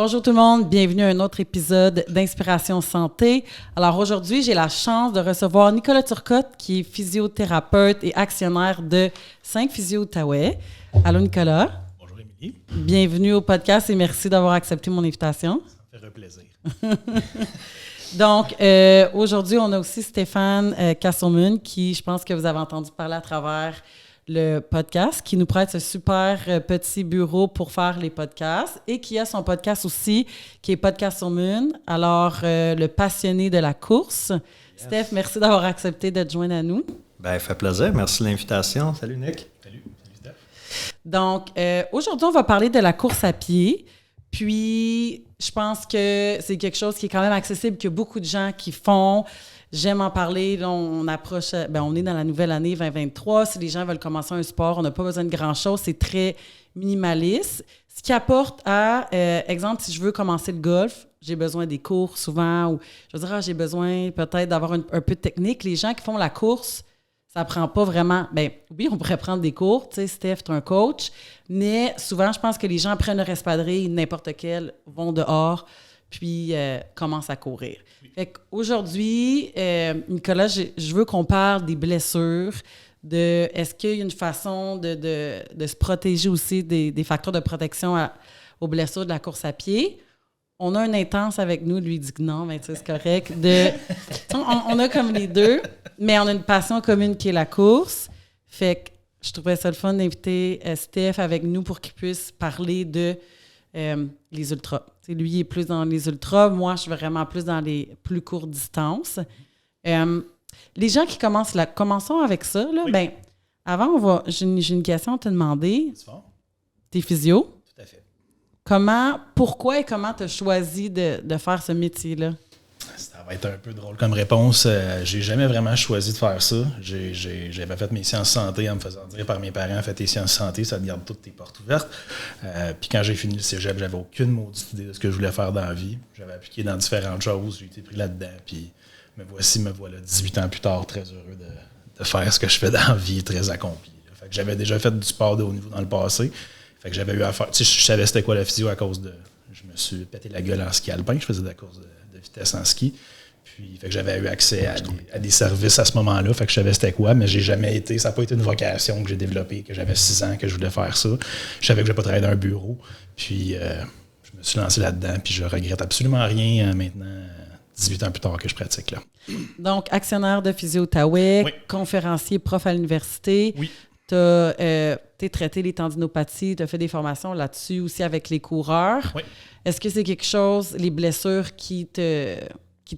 Bonjour tout le monde, bienvenue à un autre épisode d'Inspiration Santé. Alors aujourd'hui, j'ai la chance de recevoir Nicolas Turcotte, qui est physiothérapeute et actionnaire de 5 Physio Outaouais. Allô Nicolas. Bonjour Émilie. Bienvenue au podcast et merci d'avoir accepté mon invitation. Ça me fait un plaisir. Donc, aujourd'hui, on a aussi Stéphane Castleman, qui, je pense que vous avez entendu parler à travers le podcast, qui nous prête ce super petit bureau pour faire les podcasts et qui a son podcast aussi, qui est Podcast on Moon. Alors, le passionné de la course. Yes. Steph, merci d'avoir accepté de te joindre à nous. Bien, fait plaisir. Merci de l'invitation. Salut, Nick. Salut Steph. Donc, aujourd'hui, on va parler de la course à pied. Puis, je pense que c'est quelque chose qui est quand même accessible, que beaucoup de gens qui font. J'aime en parler. Là, on approche, on est dans la nouvelle année 2023. Si les gens veulent commencer un sport, on n'a pas besoin de grand-chose. C'est très minimaliste. Ce qui apporte à, exemple, si je veux commencer le golf, j'ai besoin des cours souvent, ou je veux dire, j'ai besoin peut-être d'avoir un peu de technique. Les gens qui font la course, ça prend pas vraiment. Bien, oui, on pourrait prendre des cours. Tu sais, Steph, tu es un coach. Mais souvent, je pense que les gens prennent leur espadrille, n'importe quel, vont dehors, puis commencent à courir. Fait qu'aujourd'hui, Nicolas, je veux qu'on parle des blessures, de est-ce qu'il y a une façon de se protéger aussi des facteurs de protection aux blessures de la course à pied. On a un intense avec nous, lui dit que non, mais c'est correct. On a comme les deux, mais on a une passion commune qui est la course. Fait que je trouvais ça le fun d'inviter Steph avec nous pour qu'il puisse parler de les ultras. T'sais, lui, il est plus dans les ultras. Moi, je suis vraiment plus dans les plus courtes distances. Les gens qui commençons avec ça. Là, oui. Ben, avant, j'ai une question à te demander. T'es physio? Tout à fait. Pourquoi et comment tu as choisi de faire ce métier-là? Ça va être un peu drôle comme réponse. J'ai jamais vraiment choisi de faire ça. J'avais fait mes sciences santé en me faisant dire par mes parents, fais tes sciences santé, ça te garde toutes tes portes ouvertes. Puis quand j'ai fini le cégep, j'avais aucune maudite idée de ce que je voulais faire dans la vie. J'avais appliqué dans différentes choses, j'ai été pris là-dedans. Puis me voilà 18 ans plus tard, très heureux de faire ce que je fais dans la vie, très accompli. Fait que j'avais déjà fait du sport de haut niveau dans le passé. Fait que j'avais eu à faire. Tu sais, je savais c'était quoi la physio à cause de. Je me suis pété la gueule en ski alpin. Je faisais de la course de vitesse en ski. Puis, fait que j'avais eu accès à des services à ce moment-là. Fait que je savais c'était quoi, mais j'ai jamais été. Ça n'a pas été une vocation que j'ai développée, que j'avais 6 ans, que je voulais faire ça. Je savais que je n'allais pas travailler dans un bureau. Puis, je me suis lancé là-dedans. Puis, je regrette absolument rien maintenant, 18 ans plus tard, que je pratique là. Donc, actionnaire de Physio Outaouais, oui. Conférencier, prof à l'université. Oui. Tu as traité les tendinopathies, tu as fait des formations là-dessus aussi avec les coureurs. Oui. Est-ce que c'est quelque chose, les blessures qui te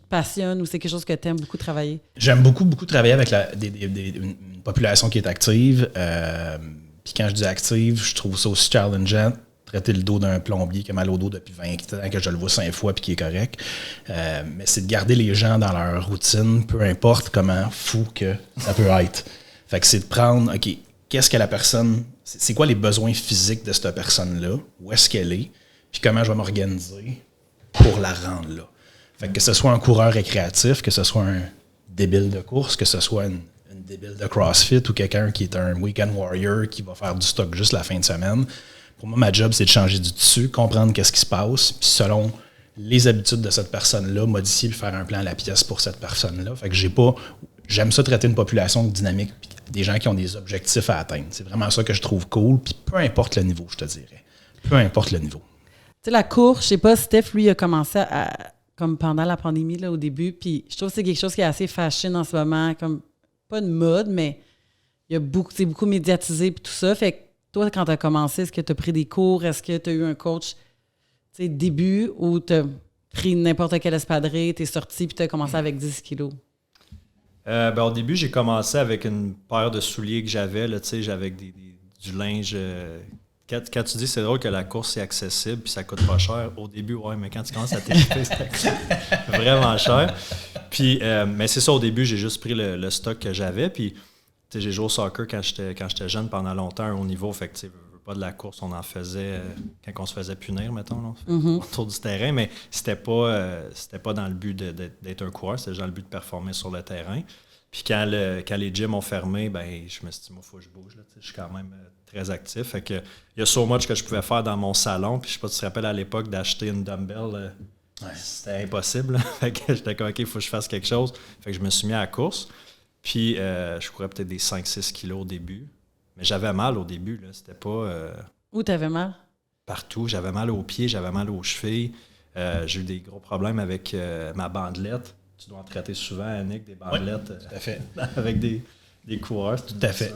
passionnent ou c'est quelque chose que tu aimes beaucoup travailler? J'aime beaucoup travailler avec une population qui est active. Puis quand je dis active, je trouve ça aussi challengeant. Traiter le dos d'un plombier qui a mal au dos depuis 20 ans, que je le vois 5 fois puis qui est correct. Mais c'est de garder les gens dans leur routine, peu importe comment fou que ça peut être. Fait que c'est de prendre, OK, qu'est-ce que la personne, c'est quoi les besoins physiques de cette personne-là, où est-ce qu'elle est, puis comment je vais m'organiser pour la rendre là. Fait que ce soit un coureur récréatif, que ce soit un débile de course, que ce soit une débile de CrossFit ou quelqu'un qui est un weekend warrior qui va faire du stock juste la fin de semaine. Pour moi, ma job, c'est de changer du tissu, comprendre qu'est-ce qui se passe, puis selon les habitudes de cette personne-là, modifier puis faire un plan à la pièce pour cette personne-là. Fait que j'aime ça traiter une population dynamique, puis des gens qui ont des objectifs à atteindre. C'est vraiment ça que je trouve cool, puis peu importe le niveau, je te dirais. Peu importe le niveau. Tu sais, la course, je sais pas, Steph, lui, a commencé comme pendant la pandémie, là, au début, puis je trouve que c'est quelque chose qui est assez fashion en ce moment, comme, pas une mode, mais c'est beaucoup médiatisé, puis tout ça. Fait que toi, quand tu as commencé, est-ce que tu as pris des cours? Est-ce que tu as eu un coach, tu sais, début, ou tu as pris n'importe quel espadrille, tu es sorti, puis tu as commencé avec 10 kilos? Au début, j'ai commencé avec une paire de souliers que j'avais. Là, j'avais du linge. Quand tu dis c'est drôle que la course c'est accessible puis ça coûte pas cher, au début, ouais, mais quand tu commences à t'équiper, c'est vraiment cher. Puis, mais c'est ça, au début, j'ai juste pris le stock que j'avais. Puis, j'ai joué au soccer quand j'étais jeune pendant longtemps, à haut niveau. Fait que, pas de la course, on en faisait quand on se faisait punir, mettons, là, autour du terrain, mais c'était pas dans le but d'être un coureur, c'était dans le but de performer sur le terrain. Puis quand les gyms ont fermé, ben je me suis dit, moi, il faut que je bouge. Là, je suis quand même très actif. Fait que, il y a so much que je pouvais faire dans mon salon. Puis je sais pas si tu te rappelles à l'époque d'acheter une dumbbell. C'était impossible. Fait que j'étais comme, OK, il faut que je fasse quelque chose. Fait que je me suis mis à la course. Puis je courais peut-être des 5-6 kilos au début. Mais j'avais mal au début. Là. C'était pas... Où t'avais mal? Partout. J'avais mal aux pieds, j'avais mal aux chevilles. J'ai eu des gros problèmes avec ma bandelette. Tu dois en traiter souvent, Annick, des bandelettes tout à fait. avec des coureurs. Tout à fait.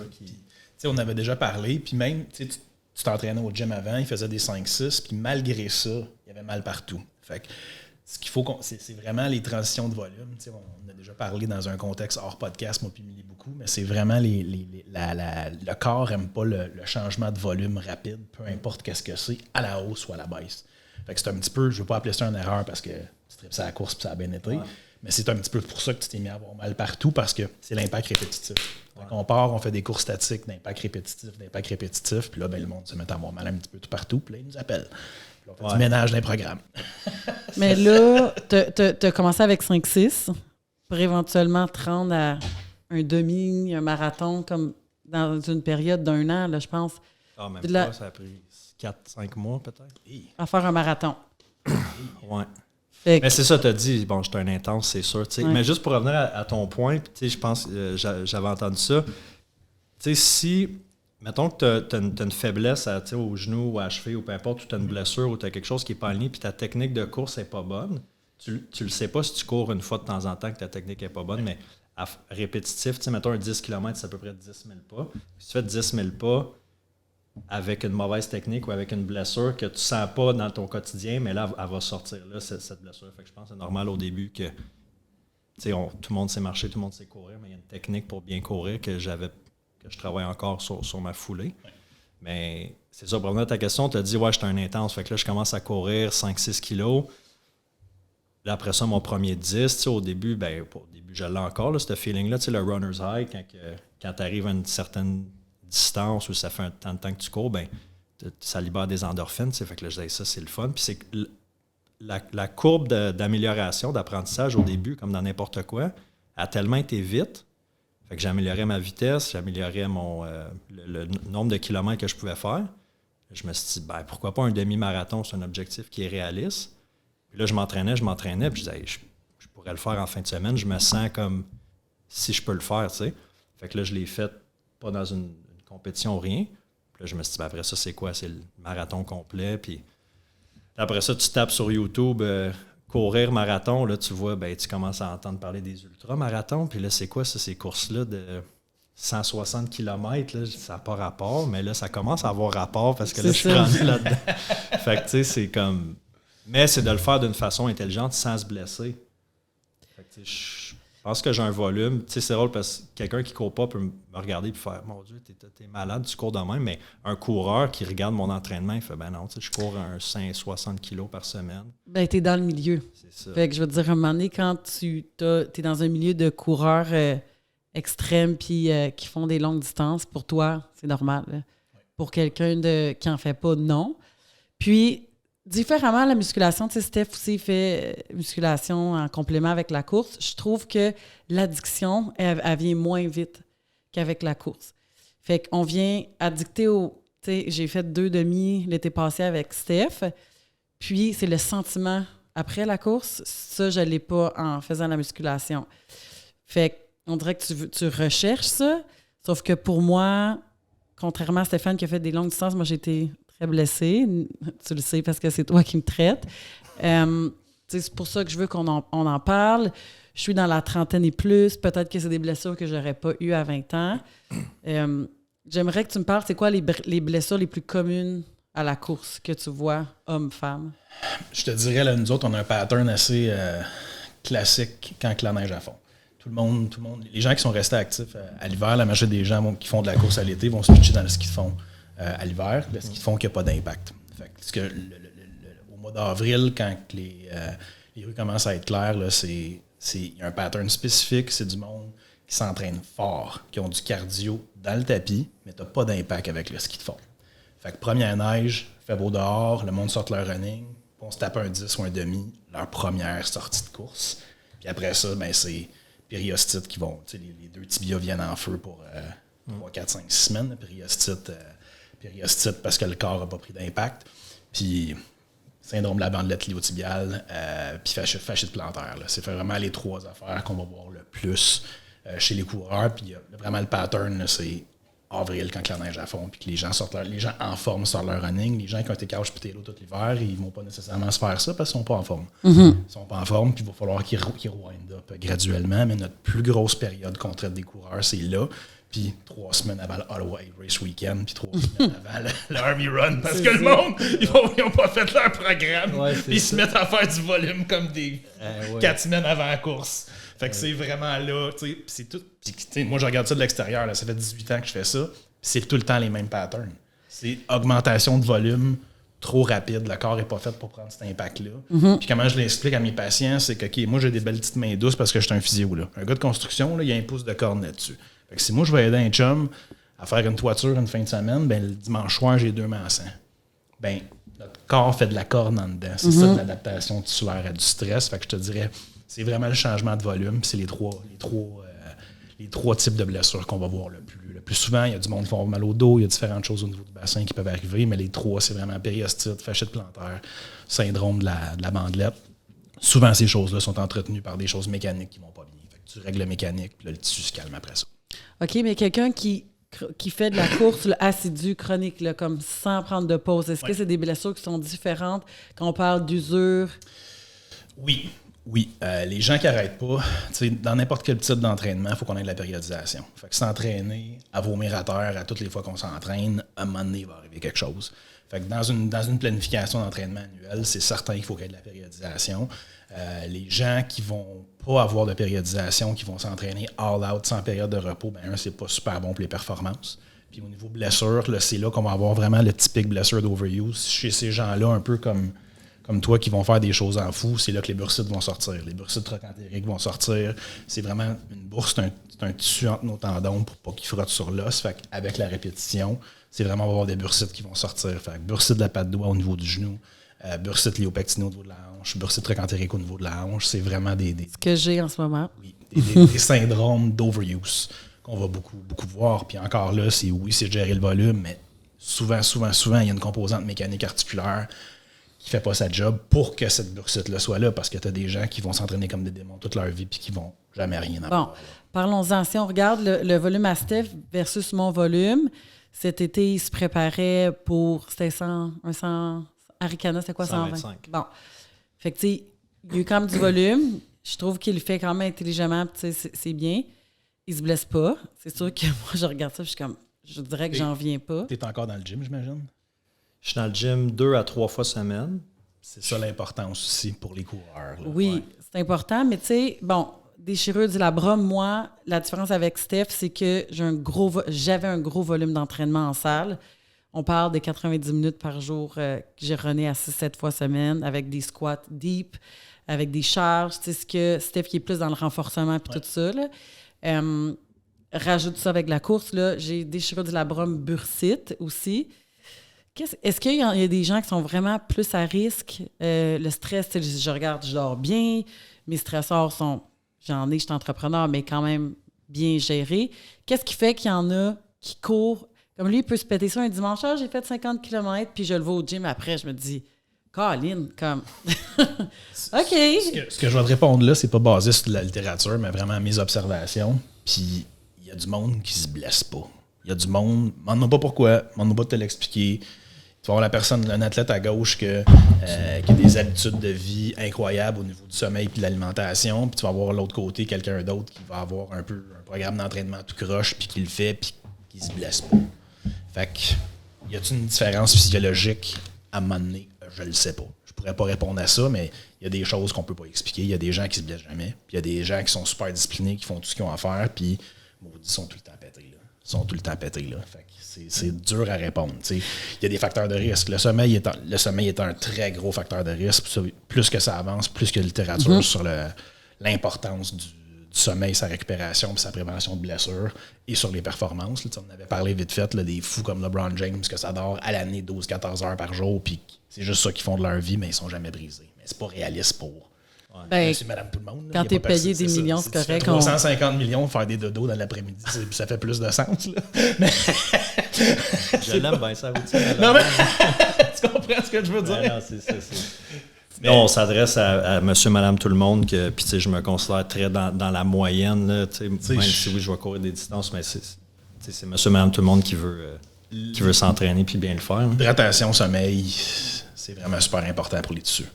On avait déjà parlé, puis même, tu t'entraînais au gym avant, il faisait des 5-6, puis malgré ça, il y avait mal partout. Fait que ce qu'il faut, c'est vraiment les transitions de volume. On a déjà parlé dans un contexte hors podcast, moi puis Milly beaucoup, mais c'est vraiment le corps n'aime pas le changement de volume rapide, peu importe qu'est-ce que c'est, à la hausse ou à la baisse. Fait que c'est un petit peu, je ne veux pas appeler ça une erreur parce que tu tripes ça à la course et ça a bien été, mais c'est un petit peu pour ça que tu t'es mis à avoir mal partout parce que c'est l'impact répétitif. Quand on part, on fait des courses statiques d'impact répétitif, puis là, ben, le monde se met à avoir mal un petit peu tout partout, puis là, ils nous appellent. Puis là, on fait du ménage dans les programmes. Mais là, tu as commencé avec 5-6 pour éventuellement te rendre à un demi, un marathon, comme dans une période d'1 an, là, je pense. Ah, même pas, ça a pris 4-5 mois peut-être. À faire un marathon. Ouais. Mais c'est ça, tu as dit, bon, j'étais un intense, c'est sûr. Ouais. Mais juste pour revenir à ton point, je pense j'avais entendu ça. Si, mettons que tu as une faiblesse au genou ou à la cheville ou peu importe, ou tu as une blessure ou tu as quelque chose qui n'est pas aligné, puis ta technique de course n'est pas bonne, tu le sais pas si tu cours une fois de temps en temps que ta technique n'est pas bonne, mais répétitif, mettons un 10 km, c'est à peu près 10 000 pas. Si tu fais 10 000 pas, avec une mauvaise technique ou avec une blessure que tu ne sens pas dans ton quotidien, mais là, elle va sortir là, cette blessure. Fait que je pense que c'est normal au début que tout le monde sait marcher, tout le monde sait courir, mais il y a une technique pour bien courir que je travaille encore sur ma foulée. Ouais. Mais c'est ça, pour revenir à ta question, tu as dit, ouais, j'étais un intense. Fait que là, je commence à courir 5-6 kilos. Là, après ça, mon premier 10, au début, je l'ai encore, là, ce feeling-là, le runner's high, quand tu arrives à une certaine distance où ça fait un temps de temps que tu cours, ça libère des endorphines. Fait que là, je disais, ça, c'est le fun. Puis c'est la courbe d'amélioration, d'apprentissage au début, comme dans n'importe quoi, a tellement été vite. Fait que j'améliorais ma vitesse, j'améliorais le nombre de kilomètres que je pouvais faire. Je me suis dit, pourquoi pas un demi-marathon, c'est un objectif qui est réaliste. Puis là, je m'entraînais, puis je disais, je pourrais le faire en fin de semaine. Je me sens comme si je peux le faire, tu sais. Fait que là, je l'ai fait pas dans une compétition ou rien. Puis là, je me suis dit, après ça, c'est quoi? C'est le marathon complet. Puis après ça, tu tapes sur YouTube courir marathon. Là, tu vois, tu commences à entendre parler des ultramarathons. Puis là, c'est quoi ça, ces courses-là de 160 km? Là, ça n'a pas rapport, mais là, ça commence à avoir rapport parce que là, je suis rendu là-dedans. Fait que, tu sais, c'est comme... Mais c'est de le faire d'une façon intelligente sans se blesser. Fait que, tu sais, je pense que j'ai un volume. Tu sais, c'est drôle parce que quelqu'un qui ne court pas peut me regarder et faire « Mon Dieu, t'es malade, tu cours de même. » Mais un coureur qui regarde mon entraînement, il fait « Ben non, tu sais, je cours un 60 kilos par semaine. » T'es dans le milieu. C'est ça. Fait que je veux te dire, à un moment donné, quand t'es dans un milieu de coureurs extrêmes puis qui font des longues distances, pour toi, c'est normal. Ouais. Pour quelqu'un qui n'en fait pas, non. Puis, différemment à la musculation, tu sais, Steph aussi fait musculation en complément avec la course. Je trouve que l'addiction, elle vient moins vite qu'avec la course. Fait qu'on vient addicter au... Tu sais, j'ai fait 2 demi l'été passé avec Steph. Puis, c'est le sentiment après la course. Ça, je ne l'ai pas en faisant la musculation. Fait qu'on dirait que tu recherches ça. Sauf que pour moi, contrairement à Stéphane qui a fait des longues distances, moi, j'ai été très blessée. Tu le sais parce que c'est toi qui me traites. C'est pour ça que je veux qu'on en parle. Je suis dans la trentaine et plus. Peut-être que c'est des blessures que je n'aurais pas eues à 20 ans. J'aimerais que tu me parles, c'est quoi les blessures les plus communes à la course que tu vois, hommes-femmes? Je te dirais, là, nous autres, on a un pattern assez classique quand la neige à fond. Tout le monde, les gens qui sont restés actifs à l'hiver, la majorité des gens qui font de la course à l'été vont se pitcher dans le ski de fond à l'hiver, le ski de fond qui n'a pas d'impact. Fait que au mois d'avril, quand les rues commencent à être claires, il y a un pattern spécifique, c'est du monde qui s'entraîne fort, qui ont du cardio dans le tapis, mais tu n'as pas d'impact avec le ski de fond. Fait que première neige, fait beau dehors, le monde sort leur running, on se tape un 10 ou un demi, leur première sortie de course. Puis après ça, c'est périostites qui vont, les 2 tibias viennent en feu pour 3, 4, 5, 6 semaines. Périostite parce que le corps n'a pas pris d'impact. Puis syndrome de la bandelette iliotibiale, puis fascite plantaire. Là. C'est vraiment les 3 affaires qu'on va voir le plus chez les coureurs. Puis vraiment le pattern, là, c'est avril quand la neige à fond, puis que les gens en forme sortent leur running. Les gens qui ont été couch potato tout l'hiver, ils vont pas nécessairement se faire ça parce qu'ils sont pas en forme. Ils sont pas en forme, puis il va falloir qu'ils wind up graduellement. Mais notre plus grosse période qu'on traite des coureurs, c'est là. Puis 3 semaines avant le Ottawa Race Weekend, puis 3 semaines avant le Army Run, parce que le monde, ils n'ont pas fait leur programme, puis ils se mettent à faire du volume comme des 4 semaines avant la course. Fait que c'est vraiment là, tu sais, c'est tout. Puis, moi, je regarde ça de l'extérieur, là, ça fait 18 ans que je fais ça, puis c'est tout le temps les mêmes patterns. C'est augmentation de volume trop rapide, le corps n'est pas fait pour prendre cet impact-là. Puis comment je l'explique à mes patients, c'est que, OK, moi, j'ai des belles petites mains douces parce que je suis un physio, là. Un gars de construction, là, il y a un pouce de corde là-dessus. Fait que si moi, je vais aider un chum à faire une toiture une fin de semaine, ben le dimanche soir, j'ai 2 mains en sang. Ben, notre corps fait de la corde en dedans. C'est ça, de l'adaptation tissulaire à du stress. Fait que je te dirais, c'est vraiment le changement de volume. Puis c'est les trois types de blessures qu'on va voir le plus souvent. Il y a du monde qui font mal au dos, il y a différentes choses au niveau du bassin qui peuvent arriver, mais les 3, c'est vraiment périostite, fascite plantaire, syndrome de la bandelette. Souvent, ces choses-là sont entretenues par des choses mécaniques qui vont pas bien. Fait que tu règles le mécanique, puis là, le tissu se calme après ça. OK, mais quelqu'un qui fait de la course assidue, chronique, là, comme sans prendre de pause, est-ce que c'est des blessures qui sont différentes quand on parle d'usure? Oui. Les gens qui n'arrêtent pas, dans n'importe quel type d'entraînement, il faut qu'on ait de la périodisation. Fait que s'entraîner à vomir à terre à toutes les fois qu'on s'entraîne, à un moment donné, il va arriver quelque chose. Fait que dans une planification d'entraînement annuelle, c'est certain qu'il faut qu'il y ait de la périodisation. Les gens qui vont pas avoir de périodisation, qui vont s'entraîner all out sans période de repos, c'est pas super bon pour les performances. Puis au niveau blessure, là, c'est là qu'on va avoir vraiment le typique blessure d'overuse. Chez ces gens-là, un peu comme toi qui vont faire des choses en fou, c'est là que les bursites vont sortir. Les bursites trochanteriques vont sortir. C'est vraiment une bourse, c'est un tissu entre nos tendons pour pas qu'il frotte sur l'os. Fait qu'avec la répétition, c'est vraiment on va avoir des bursites qui vont sortir. Fait que bursite de la patte doigt au niveau du genou, bursite léopectinée au niveau de la hanche, bursite trochantérique au niveau de la hanche. C'est vraiment des ce que j'ai en ce moment. Oui, des syndromes d'overuse qu'on va beaucoup voir. Puis encore là, c'est de gérer le volume, mais souvent, il y a une composante mécanique articulaire qui fait pas sa job pour que cette bursite-là soit là, parce que tu as des gens qui vont s'entraîner comme des démons toute leur vie puis qui vont jamais rien avoir. Bon, parlons-en. Si on regarde le volume à Steph versus mon volume, cet été, il se préparait pour... C'était 100... Arikana, c'était quoi? 125. Bon. Fait que, tu sais, il y a eu quand même du volume. Je trouve qu'il le fait quand même intelligemment, tu sais, c'est bien. Il se blesse pas. C'est sûr que moi, je regarde ça, je suis comme... Je dirais que j'en reviens pas. Tu es encore dans le gym, j'imagine? Je suis dans le gym 2 à 3 fois semaine. C'est ça l'importance aussi pour les coureurs. Là. Oui, c'est important, mais tu sais, bon, déchirure du labrum, moi, la différence avec Steph, c'est que j'avais un gros volume d'entraînement en salle. On parle de 90 minutes par jour que j'ai runné à 6-7 fois semaine avec des squats deep, avec des charges. Tu sais, ce que Steph qui est plus dans le renforcement puis tout ça, là. Rajoute ça avec la course, là. J'ai déchirure du labrum bursite aussi. Est-ce qu'il y a des gens qui sont vraiment plus à risque? Le stress, je regarde, je dors bien. Mes stressors sont, je suis entrepreneur, mais quand même bien gérés. Qu'est-ce qui fait qu'il y en a qui courent? Comme lui, il peut se péter ça un dimanche. J'ai fait 50 km, puis je le vois au gym après. Je me dis, Colin, comme... OK. Ce que je vais te répondre là, c'est pas basé sur la littérature, mais vraiment mes observations. Puis il y a du monde qui se blesse pas. Il y a du monde, demande-moi pas pourquoi, demande-moi pas de te l'expliquer. Tu vas avoir un athlète à gauche qui a des habitudes de vie incroyables au niveau du sommeil et de l'alimentation. Puis tu vas avoir l'autre côté quelqu'un d'autre qui va avoir un programme d'entraînement tout croche, puis qui le fait, puis qui se blesse pas. Fait que, y a-t-il une différence physiologique à un moment donné? Je le sais pas. Je pourrais pas répondre à ça, mais il y a des choses qu'on peut pas expliquer. Il y a des gens qui se blessent jamais. Puis il y a des gens qui sont super disciplinés, qui font tout ce qu'ils ont à faire, puis ils sont tout le temps pétés, là. Fait que c'est dur à répondre. Il y a des facteurs de risque. Le sommeil est un très gros facteur de risque. Plus que ça avance, plus que la littérature sur l'importance du sommeil, sa récupération et sa prévention de blessures et sur les performances. Là, on avait parlé vite fait là, des fous comme LeBron James que ça dort à l'année 12-14 heures par jour puis c'est juste ça qu'ils font de leur vie, mais ils sont jamais brisés. Mais c'est pas réaliste pour Ben, c'est madame tout le monde. Quand t'es payé des millions, c'est correct. 350 millions, faire des dodos dans l'après-midi, ça fait plus de sens. Là. Je l'aime bien, ça routine. Non, mais tu comprends ce que je veux dire? Non, c'est. Mais on s'adresse à monsieur, madame, tout le monde, puis je me considère très dans la moyenne. Là, même si oui, je vais courir des distances, mais c'est monsieur, madame, tout le monde qui veut s'entraîner puis bien le faire. Hydratation, sommeil, c'est vraiment super important pour les tissus.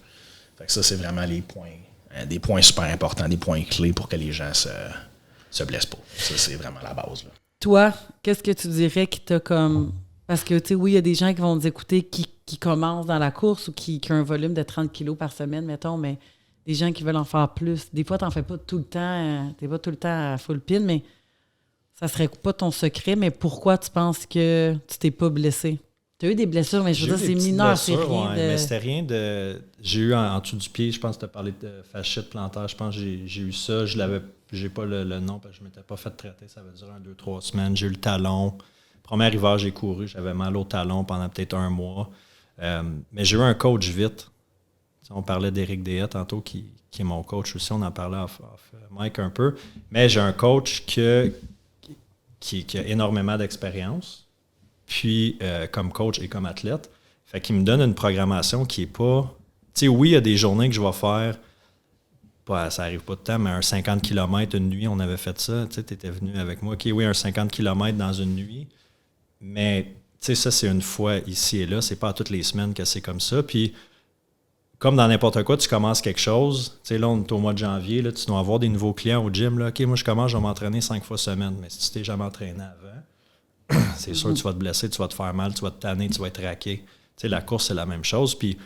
Fait que ça, c'est vraiment des points super importants, des points clés pour que les gens se blessent pas. Ça, c'est vraiment la base. Là. Toi, qu'est-ce que tu dirais qui t'a comme... Parce que, tu sais, oui, il y a des gens qui vont nous écouter qui commencent dans la course ou qui ont un volume de 30 kilos par semaine, mettons, mais des gens qui veulent en faire plus. Des fois, t'en fais pas tout le temps, t'es pas tout le temps à full pin, mais ça serait pas ton secret. Mais pourquoi tu penses que tu t'es pas blessé? Tu as eu des blessures, mais je veux dire, c'est mineur, c'est rien de... Mais c'était rien de... J'ai eu en dessous du pied, je pense que tu as parlé de fasciite plantaire, je pense que j'ai eu ça. J'ai pas le nom parce que je ne m'étais pas fait traiter, ça veut dire 1, 2, 3 semaines. J'ai eu le talon. Premier hiver, j'ai couru, j'avais mal au talon pendant peut-être 1 mois. Mais j'ai eu un coach vite. On parlait d'Éric Déhat tantôt, qui est mon coach aussi, on en parlait off Mike un peu. Mais j'ai un coach qui a énormément d'expérience. Puis, comme coach et comme athlète, fait qu'il me donne une programmation qui est pas... Tu sais, oui, il y a des journées que je vais faire, ça arrive pas de temps, mais un 50 km une nuit, on avait fait ça. Tu sais, tu étais venu avec moi. OK, oui, un 50 km dans une nuit. Mais, tu sais, ça, c'est une fois ici et là. C'est pas à toutes les semaines que c'est comme ça. Puis, comme dans n'importe quoi, tu commences quelque chose. Tu sais, là, on est au mois de janvier. Là, tu dois avoir des nouveaux clients au gym. Là. OK, moi, je commence, je vais m'entraîner 5 fois semaine. Mais si tu t'es jamais entraîné avant, c'est sûr que tu vas te blesser, tu vas te faire mal, tu vas te tanner, tu vas être raqué. Tu sais, la course, c'est la même chose. Puis,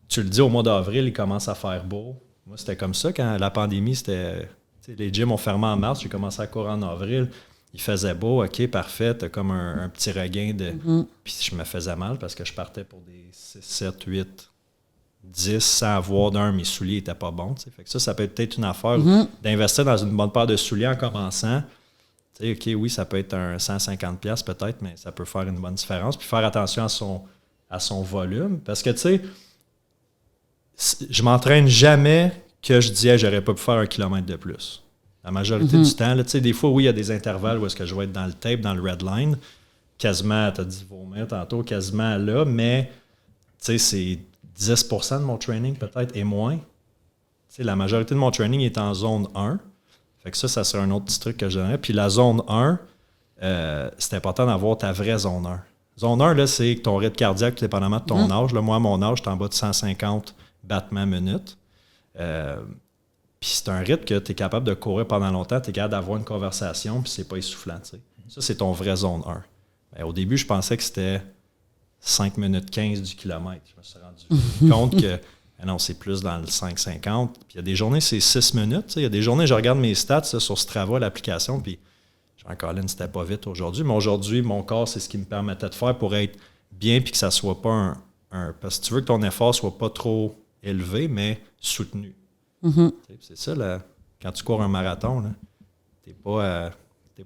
tu le dis, au mois d'avril, il commence à faire beau. Moi, c'était comme ça quand la pandémie, c'était... Les gyms ont fermé en mars, j'ai commencé à courir en avril. Il faisait beau, OK, parfait, t'as comme un petit regain de... Puis je me faisais mal parce que je partais pour des 6, 7, 8, 10 sans avoir d'un, mes souliers n'étaient pas bons. T'sais. Fait que ça peut être une affaire d'investir dans une bonne paire de souliers en commençant. T'sais, OK, oui, ça peut être un 150$ peut-être, mais ça peut faire une bonne différence. Puis faire attention à son volume. Parce que, tu sais, je m'entraîne jamais que je disais j'aurais pas pu faire 1 kilomètre de plus. La majorité du temps, là, des fois, oui, il y a des intervalles où est-ce que je vais être dans le tape, dans le red line, quasiment, tu as dit vomir tantôt, quasiment là, mais c'est 10% de mon training peut-être et moins. T'sais, la majorité de mon training est en zone 1. Fait que ça serait un autre petit truc que j'aimerais. Puis la zone 1, c'est important d'avoir ta vraie zone 1. Zone 1, là, c'est ton rythme cardiaque, tout dépendamment de ton âge. Là, moi, à mon âge, je suis en bas de 150 battements minute. Puis c'est un rythme que tu es capable de courir pendant longtemps, tu es capable d'avoir une conversation, puis c'est pas essoufflant. T'sais. Ça, c'est ton vrai zone 1. Ben, au début, je pensais que c'était 5 minutes 15 du kilomètre. Je me suis rendu compte que non, c'est plus dans le 5,50. Puis il y a des journées, c'est 6 minutes. Il y a des journées, je regarde mes stats là, sur Strava, l'application, puis Jean-Colin, c'était pas vite aujourd'hui. Mais aujourd'hui, mon corps, c'est ce qui me permettait de faire pour être bien, puis que ça soit pas parce que tu veux que ton effort soit pas trop élevé, mais soutenu. C'est ça, là, quand tu cours un marathon, tu n'es pas à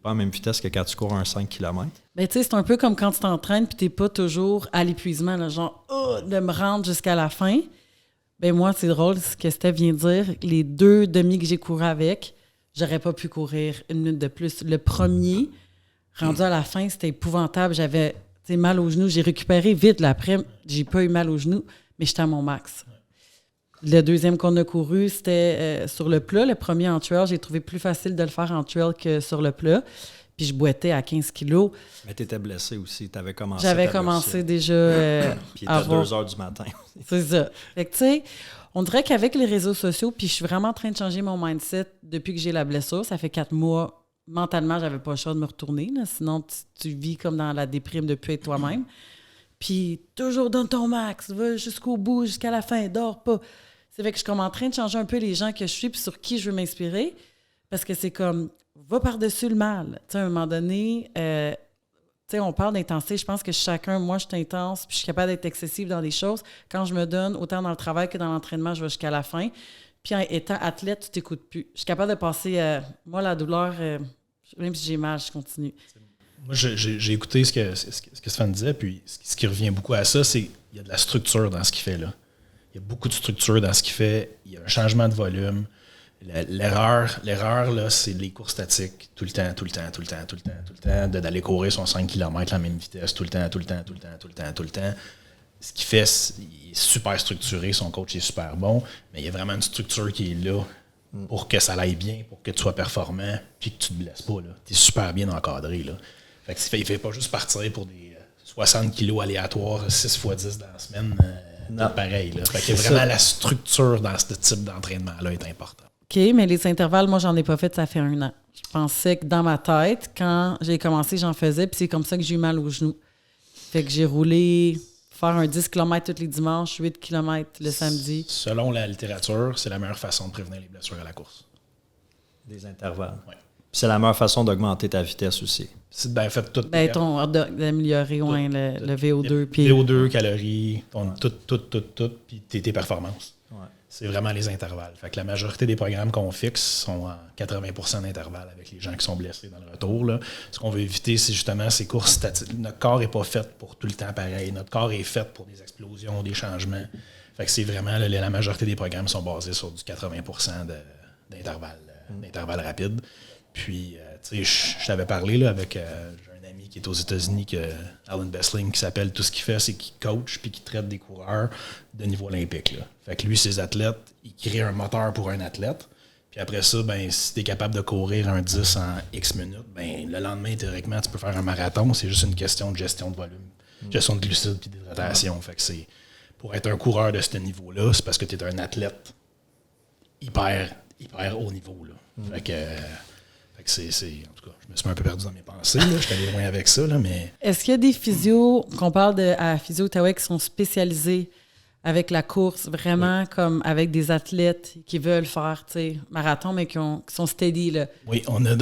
la même vitesse que quand tu cours un 5 km. Ben, tu sais, c'est un peu comme quand tu t'entraînes puis tu n'es pas toujours à l'épuisement, là, genre de me rendre jusqu'à la fin. Ben moi, c'est drôle ce que Steph vient de dire. Les 2 demi que j'ai couru avec, j'aurais pas pu courir 1 minute de plus. Le premier, rendu à la fin, c'était épouvantable. J'avais mal aux genoux. J'ai récupéré vite. L'après, j'ai pas eu mal aux genoux, mais j'étais à mon max. Le deuxième qu'on a couru, c'était sur le plat. Le premier en trail, j'ai trouvé plus facile de le faire en trail que sur le plat. Puis je boitais à 15 kilos. Mais tu étais blessé aussi. Tu avais commencé. J'avais commencé déjà. Puis il était à 2 heures du matin. C'est ça. Fait que tu sais, on dirait qu'avec les réseaux sociaux, puis je suis vraiment en train de changer mon mindset depuis que j'ai la blessure. Ça fait 4 mois. Mentalement, j'avais pas le choix de me retourner. Là. Sinon, tu vis comme dans la déprime de plus être toi-même. Puis toujours donne ton max. Va jusqu'au bout, jusqu'à la fin. Dors pas. C'est fait que je suis comme en train de changer un peu les gens que je suis puis sur qui je veux m'inspirer. Parce que c'est comme, va par-dessus le mal. Tu sais, à un moment donné, tu sais, on parle d'intensité. Je pense que chacun, moi, je suis intense puis je suis capable d'être excessive dans des choses. Quand je me donne, autant dans le travail que dans l'entraînement, je vais jusqu'à la fin. Puis en étant athlète, tu t'écoutes plus. Je suis capable de passer, moi, la douleur, même si j'ai mal, je continue. Moi, j'ai écouté ce que Stéphane disait, puis ce qui revient beaucoup à ça, c'est qu'il y a de la structure dans ce qu'il fait là. Il y a beaucoup de structure dans ce qu'il fait. Il y a un changement de volume. L'erreur, là, c'est les courses statiques. Tout le temps, d'aller courir son 5 km à la même vitesse, tout le temps. Ce qu'il fait, il est super structuré, son coach est super bon, mais il y a vraiment une structure qui est là pour que ça aille bien, pour que tu sois performant, puis que tu ne te blesses pas. Tu es super bien encadré. Là. Fait que il ne fait pas juste partir pour des 60 kilos aléatoires, 6 x 10 dans la semaine. Non. Pareil. Là. Fait que vraiment, la structure dans ce type d'entraînement-là est importante. OK, mais les intervalles, moi, j'en ai pas fait, ça fait 1 an. Je pensais que dans ma tête, quand j'ai commencé, j'en faisais, puis c'est comme ça que j'ai eu mal aux genoux. Fait que j'ai roulé faire un 10 km tous les dimanches, 8 km le samedi. Selon la littérature, c'est la meilleure façon de prévenir les blessures à la course. Des intervalles. Oui. C'est la meilleure façon d'augmenter ta vitesse aussi. C'est fait tout. D'améliorer le VO2. Puis VO2, calories, tout, puis tes performances. Ouais. C'est vraiment les intervalles. Fait que la majorité des programmes qu'on fixe sont en 80% d'intervalles avec les gens qui sont blessés dans le retour. Là. Ce qu'on veut éviter, c'est justement ces courses statiques. Notre corps n'est pas fait pour tout le temps pareil. Notre corps est fait pour des explosions, des changements. Fait que c'est vraiment, la majorité des programmes sont basés sur du 80% d'intervalles rapides. Puis, tu sais, je t'avais parlé là, avec j'ai un ami qui est aux États-Unis, Alan Bessling, qui s'appelle Tout ce qu'il fait, c'est qu'il coach puis qu'il traite des coureurs de niveau olympique. Là. Fait que lui, ses athlètes, il crée un moteur pour un athlète. Puis après ça, ben, si tu es capable de courir un 10 en X minutes, ben, le lendemain, théoriquement, tu peux faire un marathon. C'est juste une question de gestion de volume, gestion de glucides puis d'hydratation. Fait que c'est pour être un coureur de ce niveau-là, c'est parce que tu es un athlète hyper haut niveau. Là. Fait que c'est, en tout cas, je me suis un peu perdu dans mes pensées. Là. Je suis allé loin avec ça. Là, mais... Est-ce qu'il y a des physios, qu'on parle à Physio Outaouais, qui sont spécialisés avec la course, vraiment comme avec des athlètes qui veulent faire marathon, mais qui sont steady? Là. Oui, on a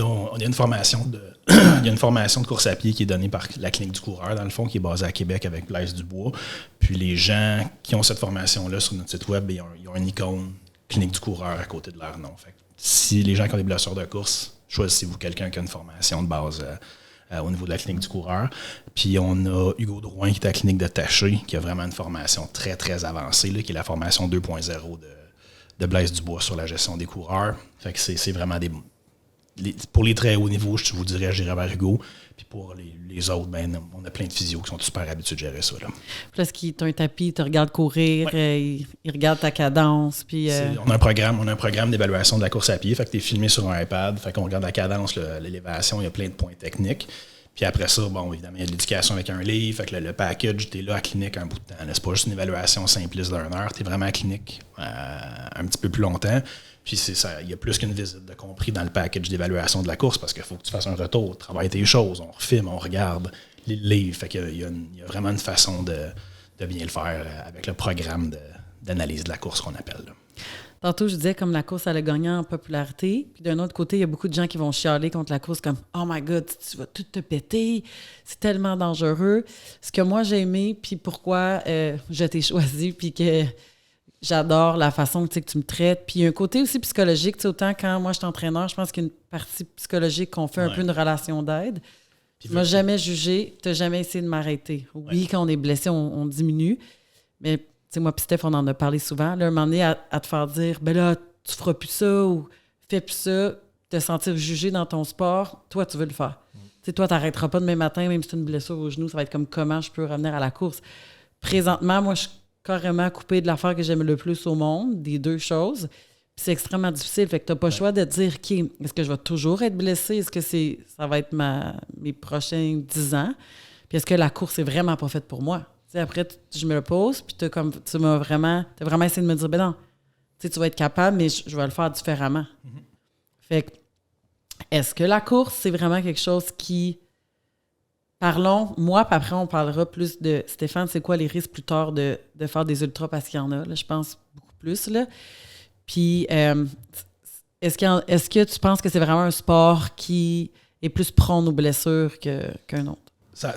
une formation il y a une formation de course à pied qui est donnée par la Clinique du coureur, dans le fond, qui est basée à Québec avec Blaise Dubois. Puis les gens qui ont cette formation-là sur notre site web, ils ont une icône Clinique du coureur à côté de leur nom. Fait que si les gens qui ont des blessures de course, choisissez-vous quelqu'un qui a une formation de base au niveau de la clinique du coureur. Puis on a Hugo Drouin qui est à la clinique de Taché, qui a vraiment une formation très, très avancée, là, qui est la formation 2.0 de Blaise Dubois sur la gestion des coureurs. Fait que c'est vraiment pour les très hauts niveaux, je vous dirais, j'irais vers Hugo. Puis pour les autres, ben, on a plein de physios qui sont super habitués de gérer ça. Là. Puis là, tu as un tapis, il te regarde courir, il regarde ta cadence. Puis, on a un programme d'évaluation de la course à pied. Fait que tu es filmé sur un iPad. Fait qu'on regarde la cadence, l'élévation, il y a plein de points techniques. Puis après ça, bon, évidemment, il y a de l'éducation avec un livre. Fait que le package, tu es là à clinique un bout de temps. Là, c'est pas juste une évaluation simpliste d'1 heure. Tu es vraiment à clinique un petit peu plus longtemps. Puis c'est ça, il y a plus qu'une visite de compris dans le package d'évaluation de la course parce qu'il faut que tu fasses un retour, travailler tes choses, on refilme, on regarde les livres. Fait qu'il y a vraiment une façon de bien le faire avec le programme d'analyse de la course qu'on appelle. Là. Tantôt, je disais comme la course, elle a gagné en popularité. Puis d'un autre côté, il y a beaucoup de gens qui vont chialer contre la course comme « Oh my God, tu vas tout te péter, c'est tellement dangereux. » Ce que moi, j'ai aimé, puis pourquoi je t'ai choisi, puis que j'adore la façon que tu me traites. Puis il y a un côté aussi psychologique. Autant quand moi, je suis entraîneur, je pense qu'il y a une partie psychologique qu'on fait un peu une relation d'aide. Tu m'as jamais jugé, tu n'as jamais essayé de m'arrêter. Oui, quand on est blessé, on diminue. Mais moi et Steph, on en a parlé souvent. Là, un moment donné, à te faire dire « Ben là, tu feras plus ça ou fais plus ça », te sentir jugé dans ton sport, toi, tu veux le faire. Toi, tu n'arrêteras pas demain matin, même si tu as une blessure au genou, ça va être comme comment je peux revenir à la course. Présentement, moi, je suis carrément coupé de l'affaire que j'aime le plus au monde, des deux choses. Puis c'est extrêmement difficile. Fait que tu n'as pas le choix de dire OK, est-ce que je vais toujours être blessé? Est-ce que ça va être mes prochains 10 ans? Puis est-ce que la course est vraiment pas faite pour moi? Après, je me le pose, puis tu as vraiment essayé de me dire ben non, tu vas être capable, mais je vais le faire différemment. Fait que, est-ce que la course, c'est vraiment quelque chose qui. Parlons, moi, puis après, on parlera plus de Stéphane, c'est quoi les risques plus tard de faire des ultras parce qu'il y en a, là, je pense beaucoup plus. Là. Puis, est-ce que tu penses que c'est vraiment un sport qui est plus prône aux blessures qu'un autre?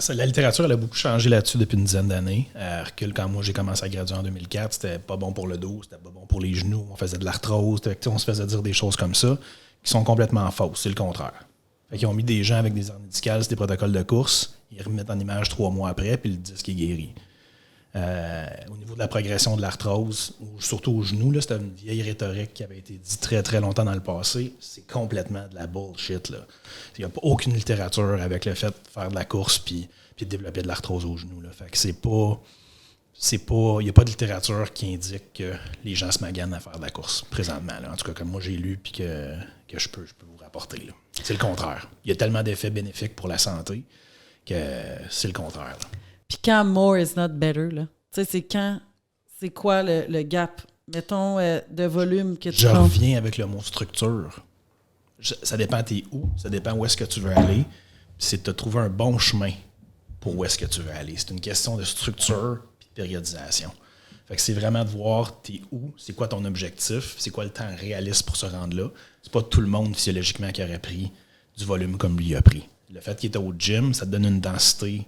La littérature, elle a beaucoup changé là-dessus depuis une dizaine d'années. Recul, quand moi, j'ai commencé à graduer en 2004, c'était pas bon pour le dos, c'était pas bon pour les genoux, on faisait de l'arthrose, on se faisait dire des choses comme ça qui sont complètement fausses, c'est le contraire. Ils ont mis des gens avec des hernies discales, des protocoles de course, ils remettent en image 3 mois après, puis le disque est guéri. Au niveau de la progression de l'arthrose, surtout au genou, là, c'était une vieille rhétorique qui avait été dite très, très longtemps dans le passé. C'est complètement de la bullshit. Là. Il n'y a aucune littérature avec le fait de faire de la course puis de développer de l'arthrose au genou. Là. Fait que il n'y a pas de littérature qui indique que les gens se maganent à faire de la course présentement. Là. En tout cas, comme moi j'ai lu puis que je peux vous rapporter. Là. C'est le contraire. Il y a tellement d'effets bénéfiques pour la santé que c'est le contraire. Là. Puis quand more is not better, là. Tu sais, c'est quoi le gap, mettons, de volume que tu prends? Je reviens avec le mot structure. Ça dépend t'es où, ça dépend où est-ce que tu veux aller. C'est de te trouver un bon chemin pour où est-ce que tu veux aller. C'est une question de structure et de périodisation. Fait que c'est vraiment de voir t'es où, c'est quoi ton objectif, c'est quoi le temps réaliste pour se rendre là. C'est pas tout le monde physiologiquement qui aurait pris du volume comme lui a pris. Le fait qu'il était au gym, ça te donne une densité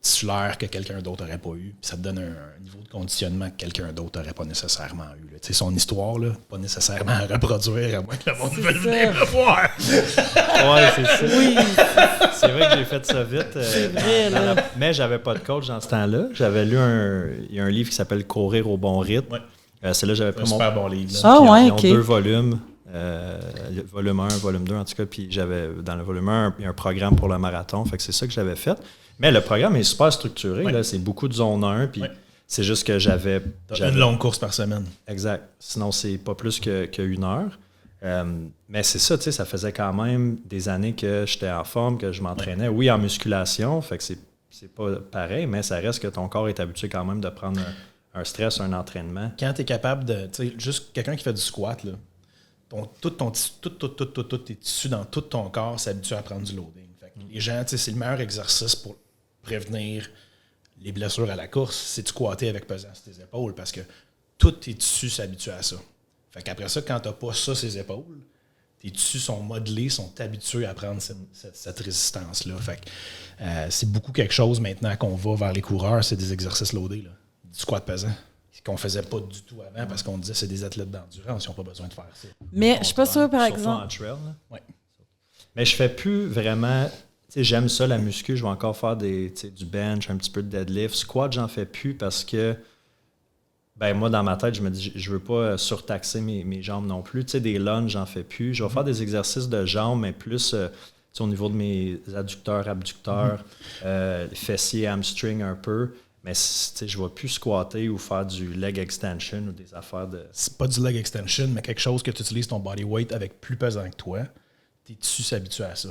tissulaire que quelqu'un d'autre n'aurait pas eu. Puis ça te donne un niveau de conditionnement que quelqu'un d'autre n'aurait pas nécessairement eu. Tu sais, son histoire, là, pas nécessairement à reproduire, à moins que le monde veuille venir le voir. Ouais, c'est ça. Oui, C'est vrai que j'ai fait ça vite. c'est vrai, là. Mais j'avais pas de coach dans ce temps-là. J'avais lu il y a un livre qui s'appelle Courir au bon rythme. Ouais. C'est là que j'avais pris un super bon livre. Là. Ah ouais, Ils ont OK. 2 volumes. Volume 1, volume 2 en tout cas. Puis dans le volume 1, il y a un programme pour le marathon. Fait que c'est ça que j'avais fait. Mais le programme est super structuré. Ouais. Là, c'est beaucoup de zone 1. Puis c'est juste que j'avais Une longue course par semaine. Exact. Sinon, c'est pas plus qu'une heure. Mais c'est ça, tu sais, ça faisait quand même des années que j'étais en forme, que je m'entraînais. Oui, en musculation, fait que c'est pas pareil, mais ça reste que ton corps est habitué quand même de prendre un stress, un entraînement. Quand tu es capable de... Tu sais, juste quelqu'un qui fait du squat, là, tous tes tissus dans tout ton corps s'habituent à prendre du loading. Fait que les gens, tu sais, c'est le meilleur exercice pour prévenir les blessures à la course, c'est de squatter avec pesant sur tes épaules parce que tous tes tissus s'habituent à ça. Fait qu'après ça, quand tu n'as pas ça, ses épaules, tes tissus sont modelés, sont habitués à prendre cette résistance-là. Fait que c'est beaucoup quelque chose maintenant qu'on va vers les coureurs, c'est des exercices loadés, là, du squat pesant, qu'on faisait pas du tout avant parce qu'on disait que c'est des athlètes d'endurance, ils n'ont pas besoin de faire ça. Mais je suis pas sûre, par Surtout exemple. en trail, là. Ouais. Mais je fais plus vraiment... Tu sais, j'aime ça, la muscu. Je vais encore faire du bench, un petit peu de deadlift. Squat, j'en fais plus parce que moi, dans ma tête, je me dis, je veux pas surtaxer mes jambes non plus. Tu sais, des lunges, j'en fais plus. Je vais faire des exercices de jambes, mais plus au niveau de mes adducteurs, abducteurs, fessiers, hamstring un peu. Mais je ne vais plus squatter ou faire du leg extension ou des affaires de... C'est pas du leg extension, mais quelque chose que tu utilises ton body weight avec plus pesant que toi. Tes tissus s'habituent à ça.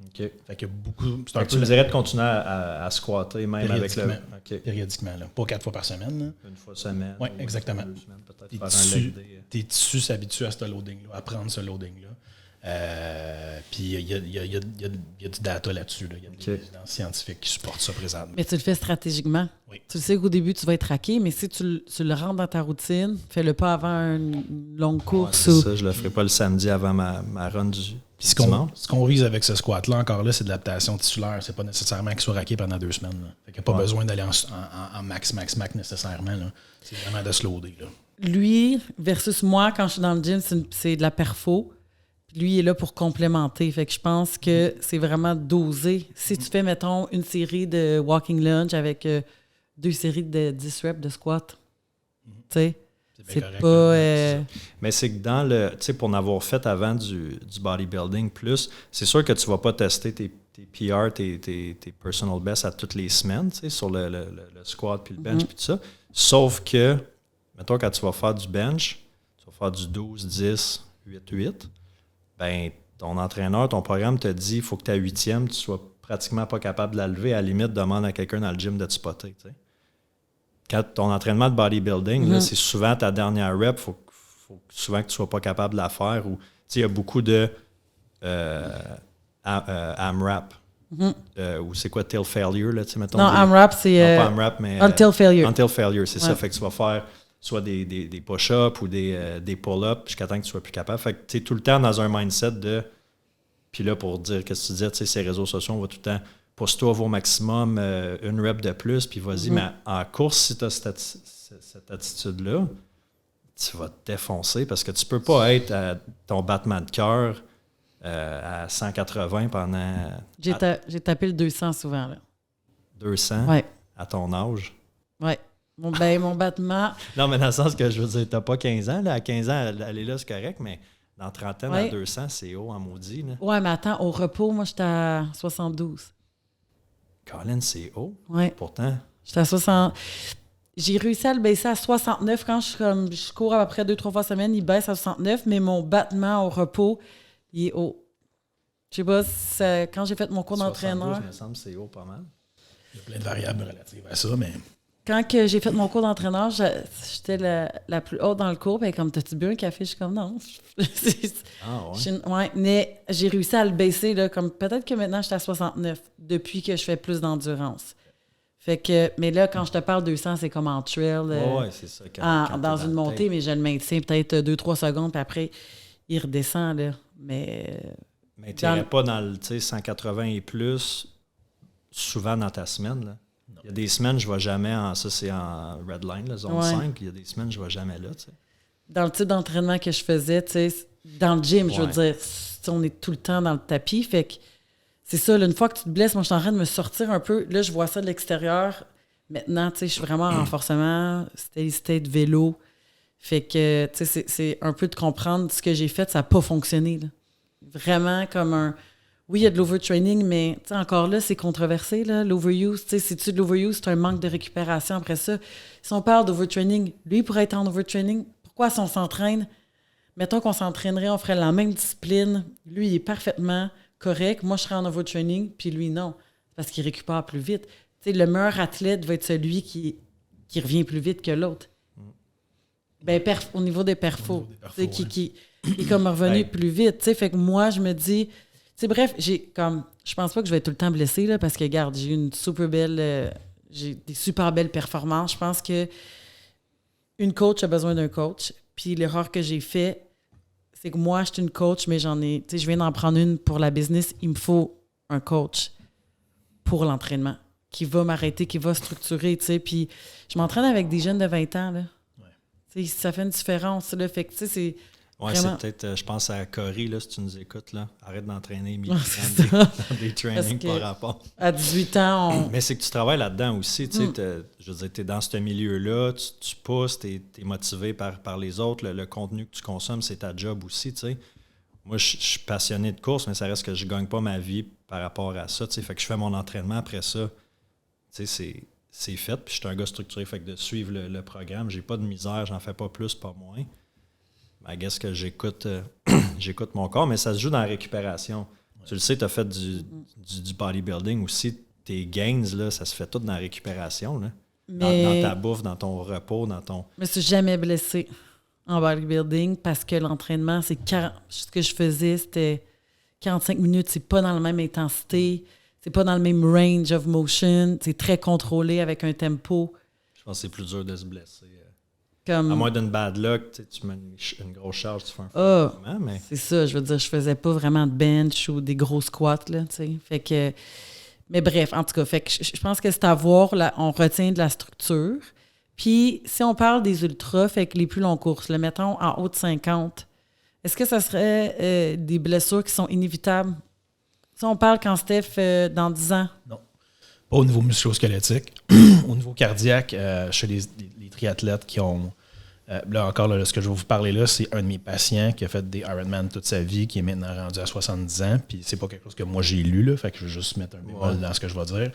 OK. Fait que beaucoup... Tu me dirais de continuer à squatter même avec le... Okay. Périodiquement, là. Pas 4 fois par semaine. Là. Une fois semaine. Oui, exactement. 2 semaines, peut-être faire un leg day. Tes tissus s'habituent à ce loading-là, à prendre ce loading-là. Puis il y a du data là-dessus. Là. Il y a des évidences scientifiques qui supportent ça présentement. Mais tu le fais stratégiquement. Oui. Tu le sais qu'au début, tu vas être raqué, mais si tu le rentres dans ta routine, fais-le pas avant une longue course. Ouais, c'est ça, je le ferai pas le samedi avant ma run du dimanche. Ce qu'on vise avec ce squat-là, encore là, c'est de l'adaptation tissulaire. C'est pas nécessairement qu'il soit raqué pendant 2 semaines. Là. Fait qu'il n'y a pas besoin d'aller en max nécessairement. Là. C'est vraiment de se loader. Là. Lui versus moi, quand je suis dans le gym, c'est de la perfo. Lui, il est là pour complémenter. Fait que je pense que c'est vraiment dosé. Si tu fais, mettons, une série de walking lunge avec 2 séries de 10 reps de squat, tu sais, c'est correct, pas... Mais c'est que dans le... Tu sais, pour en avoir fait avant du bodybuilding plus, c'est sûr que tu vas pas tester tes PR, tes personal best à toutes les semaines, tu sais, sur le squat puis le bench puis tout ça. Sauf que, mettons, quand tu vas faire du bench, tu vas faire du 12, 10, 8, 8, ben ton entraîneur, ton programme te dit qu'il faut que ta 8e, tu sois pratiquement pas capable de la lever. À la limite, demande à quelqu'un dans le gym de te spotter. Tu sais. Quand ton entraînement de bodybuilding, là, c'est souvent ta dernière rep, il faut souvent que tu sois pas capable de la faire. Ou il y a beaucoup de AMRAP. Ou c'est quoi till failure? Là, mettons, non, AMRAP, c'est... pas AMRAP, mais... Until failure. Until failure, c'est ça. Fait que tu vas faire soit des push-ups ou des pull-ups jusqu'à temps que tu sois plus capable. Fait que tu es tout le temps dans un mindset de... Puis là, pour dire, qu'est-ce que tu disais, tu sais, ces réseaux sociaux, on va tout le temps... Pousse-toi au maximum, une rep de plus, puis vas-y. Mais en course, si tu as cette attitude-là, tu vas te défoncer parce que tu peux pas être à ton battement de cœur à 180 pendant... J'ai tapé le 200 souvent, là. 200 Ouais. à ton âge. Ouais. Mon battement... Non, mais dans le sens que je veux dire, t'as pas 15 ans. Là. À 15 ans, aller là, c'est correct, mais dans trentaine à 200, c'est haut en maudit. Là. Ouais, mais attends, au repos, moi, j'étais à 72. Colin, c'est haut. Ouais. Pourtant. J'étais à 60... J'ai réussi à le baisser à 69 quand je cours à peu près 2-3 fois semaine. Il baisse à 69, mais mon battement au repos, il est haut. Je sais pas, quand j'ai fait mon cours d'entraîneur... 72, me semble, c'est haut pas mal. Il y a plein de variables relatives à ça, mais... Quand que j'ai fait mon cours d'entraîneur, j'étais la plus haute dans le cours. Puis comme, t'as-tu bu un café? Je suis comme, non. Ouais, mais j'ai réussi à le baisser. Là, comme peut-être que maintenant, j'étais à 69 depuis que je fais plus d'endurance. Fait que, mais là, quand je te parle 200, c'est comme en trail. Ouais, c'est ça. Quand dans une montée, mais je le maintiens peut-être 2-3 secondes. Puis après, il redescend. Là. Mais tu n'irais pas dans le 180 et plus souvent dans ta semaine. Là. Il y a des semaines, je ne vais jamais ça c'est en red line, zone 5. Il y a des semaines, je ne vais jamais là. T'sais. Dans le type d'entraînement que je faisais, dans le gym, je veux dire, on est tout le temps dans le tapis. Fait que c'est ça, là, une fois que tu te blesses, moi, je suis en train de me sortir un peu. Là, je vois ça de l'extérieur. Maintenant, je suis vraiment en renforcement, state vélo. Fait que, c'est un peu de comprendre ce que j'ai fait, ça n'a pas fonctionné. Là. Vraiment comme un... Oui, il y a de l'overtraining, mais encore là, c'est controversé, là, l'overuse. C'est-tu de l'overuse? C'est un manque de récupération après ça. Si on parle d'overtraining, lui, il pourrait être en overtraining. Pourquoi si on s'entraîne? Mettons qu'on s'entraînerait, on ferait la même discipline. Lui, il est parfaitement correct. Moi, je serais en overtraining, puis lui, non. Parce qu'il récupère plus vite. Le meilleur athlète va être celui qui revient plus vite que l'autre. Ben, au niveau des perfos. Qui est comme revenu plus vite. Fait que moi, je me dis... bref, je pense pas que je vais être tout le temps blessée, là, parce que, regarde, j'ai des super belles performances. Je pense que une coach a besoin d'un coach. Puis l'erreur que j'ai fait, c'est que moi, je suis une coach, mais je viens d'en prendre une pour la business. Il me faut un coach pour l'entraînement qui va m'arrêter, qui va structurer, Puis je m'entraîne avec des jeunes de 20 ans, là. Ouais. Ça fait une différence, là. Fait que, c'est... Oui, vraiment... c'est peut-être, je pense à Corey, là, si tu nous écoutes, là. Arrête d'entraîner dans des trainings par rapport. À 18 ans, Mais c'est que tu travailles là-dedans aussi, tu sais. Je veux dire, tu es dans ce milieu-là, tu pousses, tu es motivé par les autres. Le contenu que tu consommes, c'est ta job aussi, tu sais. Moi, je suis passionné de course, mais ça reste que je ne gagne pas ma vie par rapport à ça, tu sais. Fait que je fais mon entraînement après ça. Tu sais, c'est fait, puis je suis un gars structuré, fait que de suivre le programme, j'ai pas de misère, j'en fais pas plus, pas moins. I guess que j'écoute mon corps, mais ça se joue dans la récupération. Ouais. Tu le sais, tu as fait du bodybuilding aussi. Tes gains, là, ça se fait tout dans la récupération. Là. Dans ta bouffe, dans ton repos, dans ton... Je me suis jamais blessée en bodybuilding parce que l'entraînement, ce que je faisais, c'était 45 minutes. C'est pas dans la même intensité. C'est pas dans le même range of motion. C'est très contrôlé avec un tempo. Je pense que c'est plus dur de se blesser. À moins d'une bad luck, tu mets une grosse charge, tu fais un mouvement, mais... C'est ça, je veux dire, je faisais pas vraiment de bench ou des gros squats, là, tu sais. Fait que... Mais bref, en tout cas, fait que je pense que c'est à voir, là, on retient de la structure. Puis, si on parle des ultras, fait que les plus longues courses, le mettons en haut de 50, est-ce que ça serait des blessures qui sont inévitables? Si on parle quand Steph, dans 10 ans? Non. Pas au niveau musculo-squelettique. Au niveau cardiaque, chez les triathlètes qui ont... là encore, là, ce que je vais vous parler là, c'est un de mes patients qui a fait des Ironman toute sa vie, qui est maintenant rendu à 70 ans, puis c'est pas quelque chose que moi j'ai lu, là, fait que je vais juste mettre un bémol dans ce que je vais dire.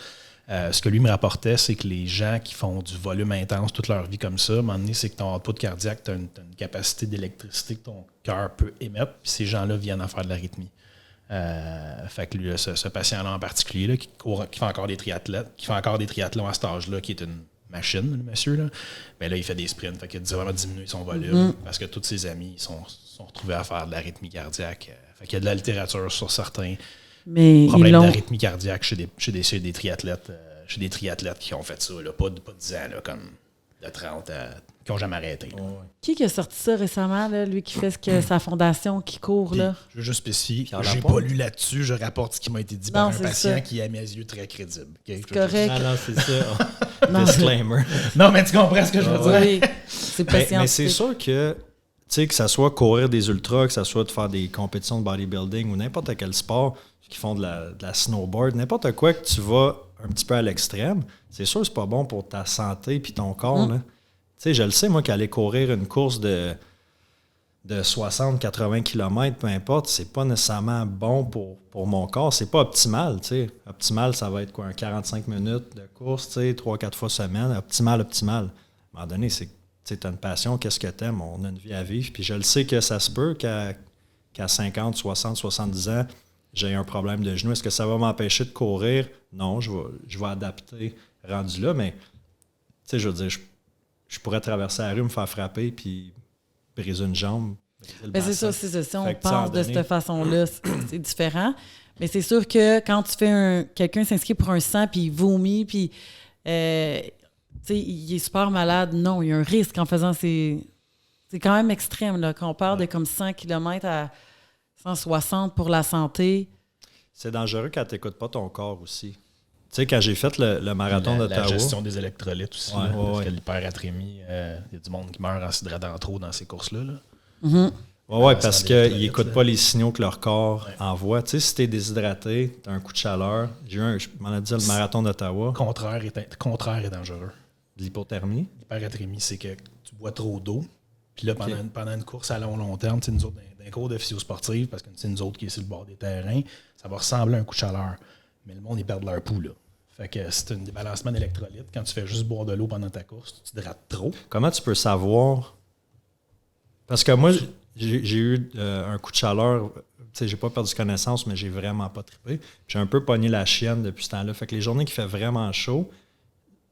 Ce que lui me rapportait, c'est que les gens qui font du volume intense toute leur vie comme ça, à un moment donné, c'est que ton output cardiaque, tu as une capacité d'électricité que ton cœur peut émettre, puis ces gens-là viennent en faire de l'arythmie. Fait que lui, ce patient-là en particulier, là, qui fait encore des triathlons à cet âge-là, qui est une machine, le monsieur, là. Ben là, il fait des sprints, fait qu'il a vraiment diminué son volume parce que tous ses amis sont retrouvés à faire de l'arythmie cardiaque. Fait qu'il y a de la littérature sur certains problèmes d'arythmie cardiaque chez des triathlètes. Chez des triathlètes qui ont fait ça, là, pas 10 ans, là, comme de 30 qui n'ont jamais arrêté. Qui a sorti ça récemment, là, lui qui fait sa fondation, qui court, là? Je veux juste spécifier, j'ai pas lu là-dessus, je rapporte ce qui m'a été dit par un patient qui est à mes yeux très crédible. Okay? C'est correct. Ah non, c'est ça. Disclaimer. Non, mais tu comprends ce que je veux dire. Oui, c'est patient. Mais c'est sûr que, tu sais, que ça soit courir des ultras, que ça soit de faire des compétitions de bodybuilding ou n'importe quel sport, qui font de la snowboard, n'importe quoi que tu vas un petit peu à l'extrême, c'est sûr que c'est pas bon pour ta santé puis ton corps. Tu sais, je le sais, moi, qu'aller courir une course de 60-80 km, peu importe, c'est pas nécessairement bon pour mon corps. C'est pas optimal, tu sais. Optimal, ça va être quoi, un 45 minutes de course, tu sais, 3-4 fois semaine. Optimal. À un moment donné, c'est tu as une passion, qu'est-ce que t'aimes? On a une vie à vivre. Puis je le sais que ça se peut qu'à 50, 60, 70 ans, j'ai un problème de genou. Est-ce que ça va m'empêcher de courir? Non, je vais adapter rendu là, mais tu sais, je veux dire, je pourrais traverser la rue, me faire frapper, puis briser une jambe. Mais c'est ça. Si on pense de cette façon-là, c'est différent. Mais c'est sûr que quand tu fais quelqu'un s'inscrit pour un 100 puis il vomit, puis il est super malade, non, il y a un risque en faisant c'est quand même extrême, là, quand on parle de comme 100 km à 160 pour la santé. C'est dangereux quand tu n'écoutes pas ton corps aussi. Tu sais, quand j'ai fait le marathon d'Ottawa... La gestion des électrolytes aussi, parce que l'hyperatrémie, il y a du monde qui meurt en s'hydratant trop dans ces courses-là. Oui, parce qu'ils n'écoutent pas les signaux que leur corps envoie. Tu sais, si tu es déshydraté, tu as un coup de chaleur. Je m'en ai dit le marathon d'Ottawa. Le contraire est dangereux. De l'hypothermie? L'hyperatrémie, c'est que tu bois trop d'eau. Puis là, pendant une course à long terme, nous autres, d'un cours de physio-sportive, parce que c'est nous autres qui est sur le bord des terrains, ça va ressembler à un coup de chaleur. Mais le monde, ils perdent leur pouls, là. Fait que c'est un débalancement d'électrolytes. Quand tu fais juste boire de l'eau pendant ta course, tu t'hydrates trop. Comment tu peux savoir? Parce que moi, j'ai eu un coup de chaleur. Tu sais, j'ai pas perdu connaissance, mais j'ai vraiment pas trippé. J'ai un peu pogné la chienne depuis ce temps-là. Fait que les journées qui fait vraiment chaud,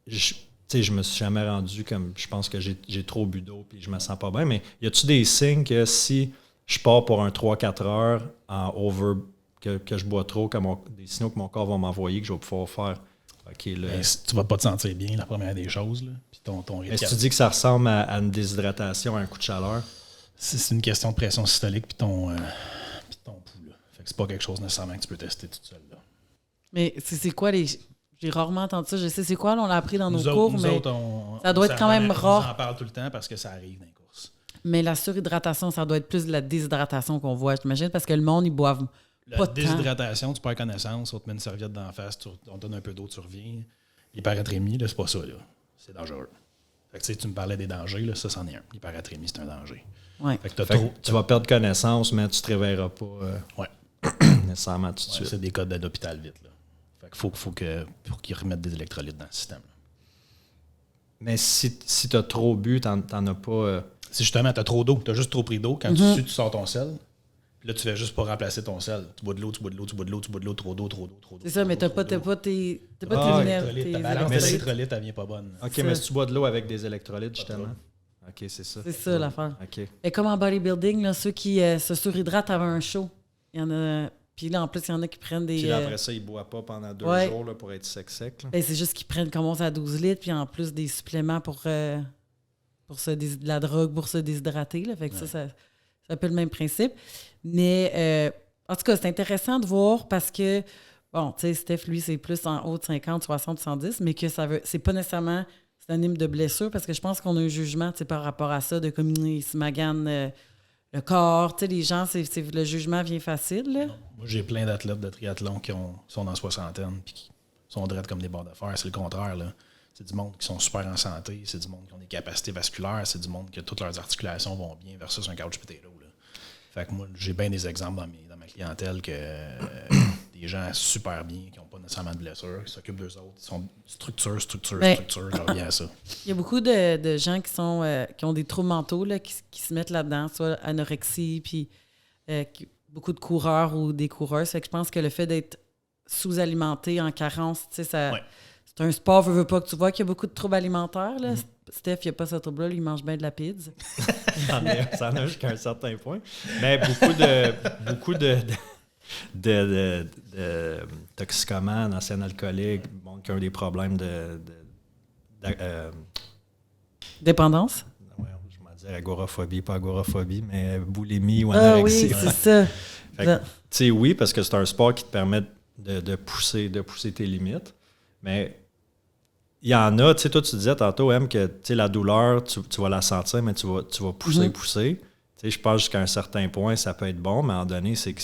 je me suis jamais rendu comme je pense que j'ai trop bu d'eau puis je me sens pas bien. Mais y a-tu des signes que si je pars pour un 3-4 heures en over, que je bois trop, des signaux que mon corps va m'envoyer, que je vais pouvoir faire? Okay, là, tu vas pas te sentir bien, la première des choses. Là. Puis ton rythme. Est-ce que tu dis que ça ressemble à une déshydratation, à un coup de chaleur? C'est une question de pression systolique puis ton pouls. Là. Fait que c'est pas quelque chose nécessairement que tu peux tester tout seul. Là. Mais c'est quoi les... J'ai rarement entendu ça. Je sais c'est quoi, là, on l'a appris dans nos cours, mais ça doit être quand même rare. On en parle tout le temps parce que ça arrive dans les courses. Mais la surhydratation, ça doit être plus de la déshydratation qu'on voit, j'imagine, parce que le monde, ils boivent pas de temps. La déshydratation, tu perds connaissance, on te met une serviette d'en face, on te donne un peu d'eau, tu reviens. L'hyperatrémie, là, c'est pas ça, là. C'est dangereux. Fait que, tu me parlais des dangers, là, ça, c'en est un. L'hyperatrémie, c'est un danger. Ouais. Fait que tu vas perdre connaissance, mais tu te réveilleras pas nécessairement tout de suite. C'est des codes d'hôpital vite, là. Faut qu'ils remettent des électrolytes dans le système. Mais si tu as trop bu, t'en as pas... Si justement, tu as trop d'eau, tu as juste trop pris d'eau, quand tu sors ton sel, puis là, tu fais juste pas remplacer ton sel. Tu bois de l'eau, trop d'eau. C'est ça, mais t'as pas tes électrolytes. Ta balance d'électrolytes, elle vient pas bonne. OK, mais si tu bois de l'eau avec des électrolytes, justement... OK, c'est ça. C'est ça, l'affaire. OK. Et comme en bodybuilding, là, ceux qui se surhydratent avant un show, il y en a... Puis là, en plus, il y en a qui prennent des... Puis là, après ça, ils ne boivent pas pendant 2 jours là, pour être sec. Ben, c'est juste qu'ils prennent, commencent à 12 litres, puis en plus des suppléments pour de la drogue pour se déshydrater. Là. Fait que ça, c'est un peu le même principe. Mais en tout cas, c'est intéressant de voir parce que, bon, tu sais, Steph, lui, c'est plus en haut de 50, 60, 70, mais que c'est pas nécessairement synonyme de blessure parce que je pense qu'on a un jugement par rapport à ça, de comme ils se maganent le corps. Tu sais, les gens, le jugement vient facile. Là. Moi, j'ai plein d'athlètes de triathlon qui sont dans la soixantaine puis qui sont drettes comme des barres de fer. C'est le contraire, là. C'est du monde qui sont super en santé, c'est du monde qui ont des capacités vasculaires, c'est du monde que toutes leurs articulations vont bien versus un couch potato. Là. Fait que moi, j'ai bien des exemples dans ma clientèle que des gens super bien, qui n'ont pas nécessairement de blessures, qui s'occupent d'eux autres, qui sont structure, je reviens à ça. Il y a beaucoup de gens qui ont des troubles mentaux là, qui se mettent là-dedans, soit anorexie, puis beaucoup de coureurs ou des coureuses. Fait que je pense que le fait d'être sous-alimenté en carence, tu sais, ça... Ouais. C'est un sport, veux pas que tu vois qu'il y a beaucoup de troubles alimentaires. Là. Steph, il n'y a pas ce trouble-là, il mange bien de la pizza. Ça en a jusqu'à un certain point. Mais beaucoup de toxicomanes, anciens alcooliques, qui ont des problèmes dépendance? Ouais, je vais dire agoraphobie, pas agoraphobie, mais boulimie ou anorexie. Oui, c'est ça. Fait que, tu sais, oui, parce que c'est un sport qui te permet de pousser tes limites. Mais il y en a, tu sais, toi, tu disais tantôt, M, que la douleur, tu vas la sentir, mais tu vas pousser. Tu sais, je pense jusqu'à un certain point, ça peut être bon, mais à un moment donné, c'est que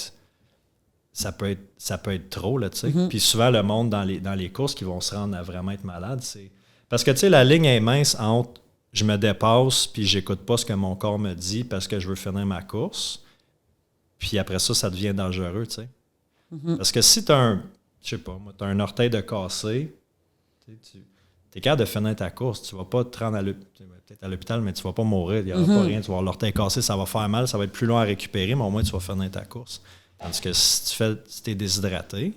ça peut être trop, là, tu sais. Puis souvent, le monde dans les courses qui vont se rendre à vraiment être malade, c'est... Parce que, tu sais, la ligne est mince entre je me dépasse puis j'écoute pas ce que mon corps me dit parce que je veux finir ma course. Puis après ça devient dangereux, tu sais. Parce que si t'as un orteil de cassé, tu es capable de finir ta course. Tu vas pas te rendre peut-être à l'hôpital, mais tu vas pas mourir. Il n'y aura pas rien. Tu vas avoir l'orteil cassé, ça va faire mal, ça va être plus long à récupérer, mais au moins tu vas finir ta course. Tandis que si tu es déshydraté,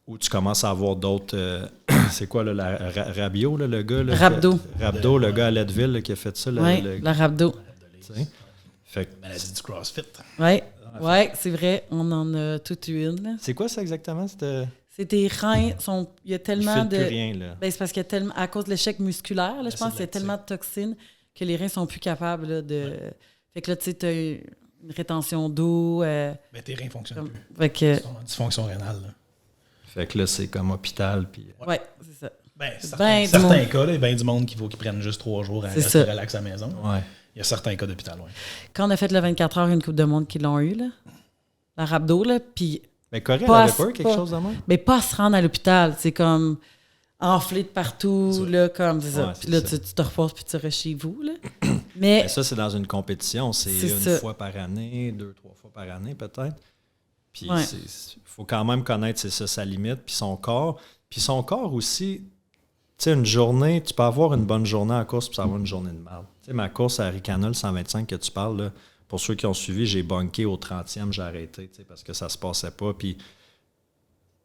ou tu commences à avoir d'autres... c'est quoi, là, Rabio, là, le gars? Là, Rabdo, le gars à Leadville là, qui a fait ça. Oui, la Rabdo. Maladie du CrossFit. Oui, c'est vrai. On en a toute une. Là. C'est quoi ça exactement? C'est tes reins. Il y a tellement de... plus rien, là. Ben, c'est parce qu'il y a tellement... À cause de l'échec musculaire, là, je pense qu'il y a tellement de toxines que les reins sont plus capables là, de... Ouais. Fait que là, tu sais, tu as une rétention d'eau. Mais tes reins ne fonctionnent plus. Fait que... C'est une dysfonction rénale. Là. Fait que là, c'est comme hôpital. Puis... Oui, c'est ça. Certains cas, il y a bien du monde qui prennent juste 3 jours à rester relax à la maison. Ouais. Il y a certains cas d'hôpital, oui. Quand on a fait le 24 heures, une couple de monde qui l'ont eu, là. La Rabdo, là, puis... Mais Corée, elle avait pas quelque chose de même? Mais pas se rendre à l'hôpital. C'est comme enflé de partout, là, comme ça. Ouais, puis là, tu te reposes puis tu restes chez vous, là. Mais ça, c'est dans une compétition. C'est une fois par année, 2-3 fois par année, peut-être. Puis il faut quand même connaître, c'est ça, sa limite, puis son corps. Puis son corps aussi... Tu sais, une journée, tu peux avoir une bonne journée en course puis ça avoir une journée de mal. Tu sais, ma course à Ricanol 125 que tu parles, là, pour ceux qui ont suivi, j'ai bunké au 30e, j'ai arrêté, tu sais, parce que ça se passait pas. Puis,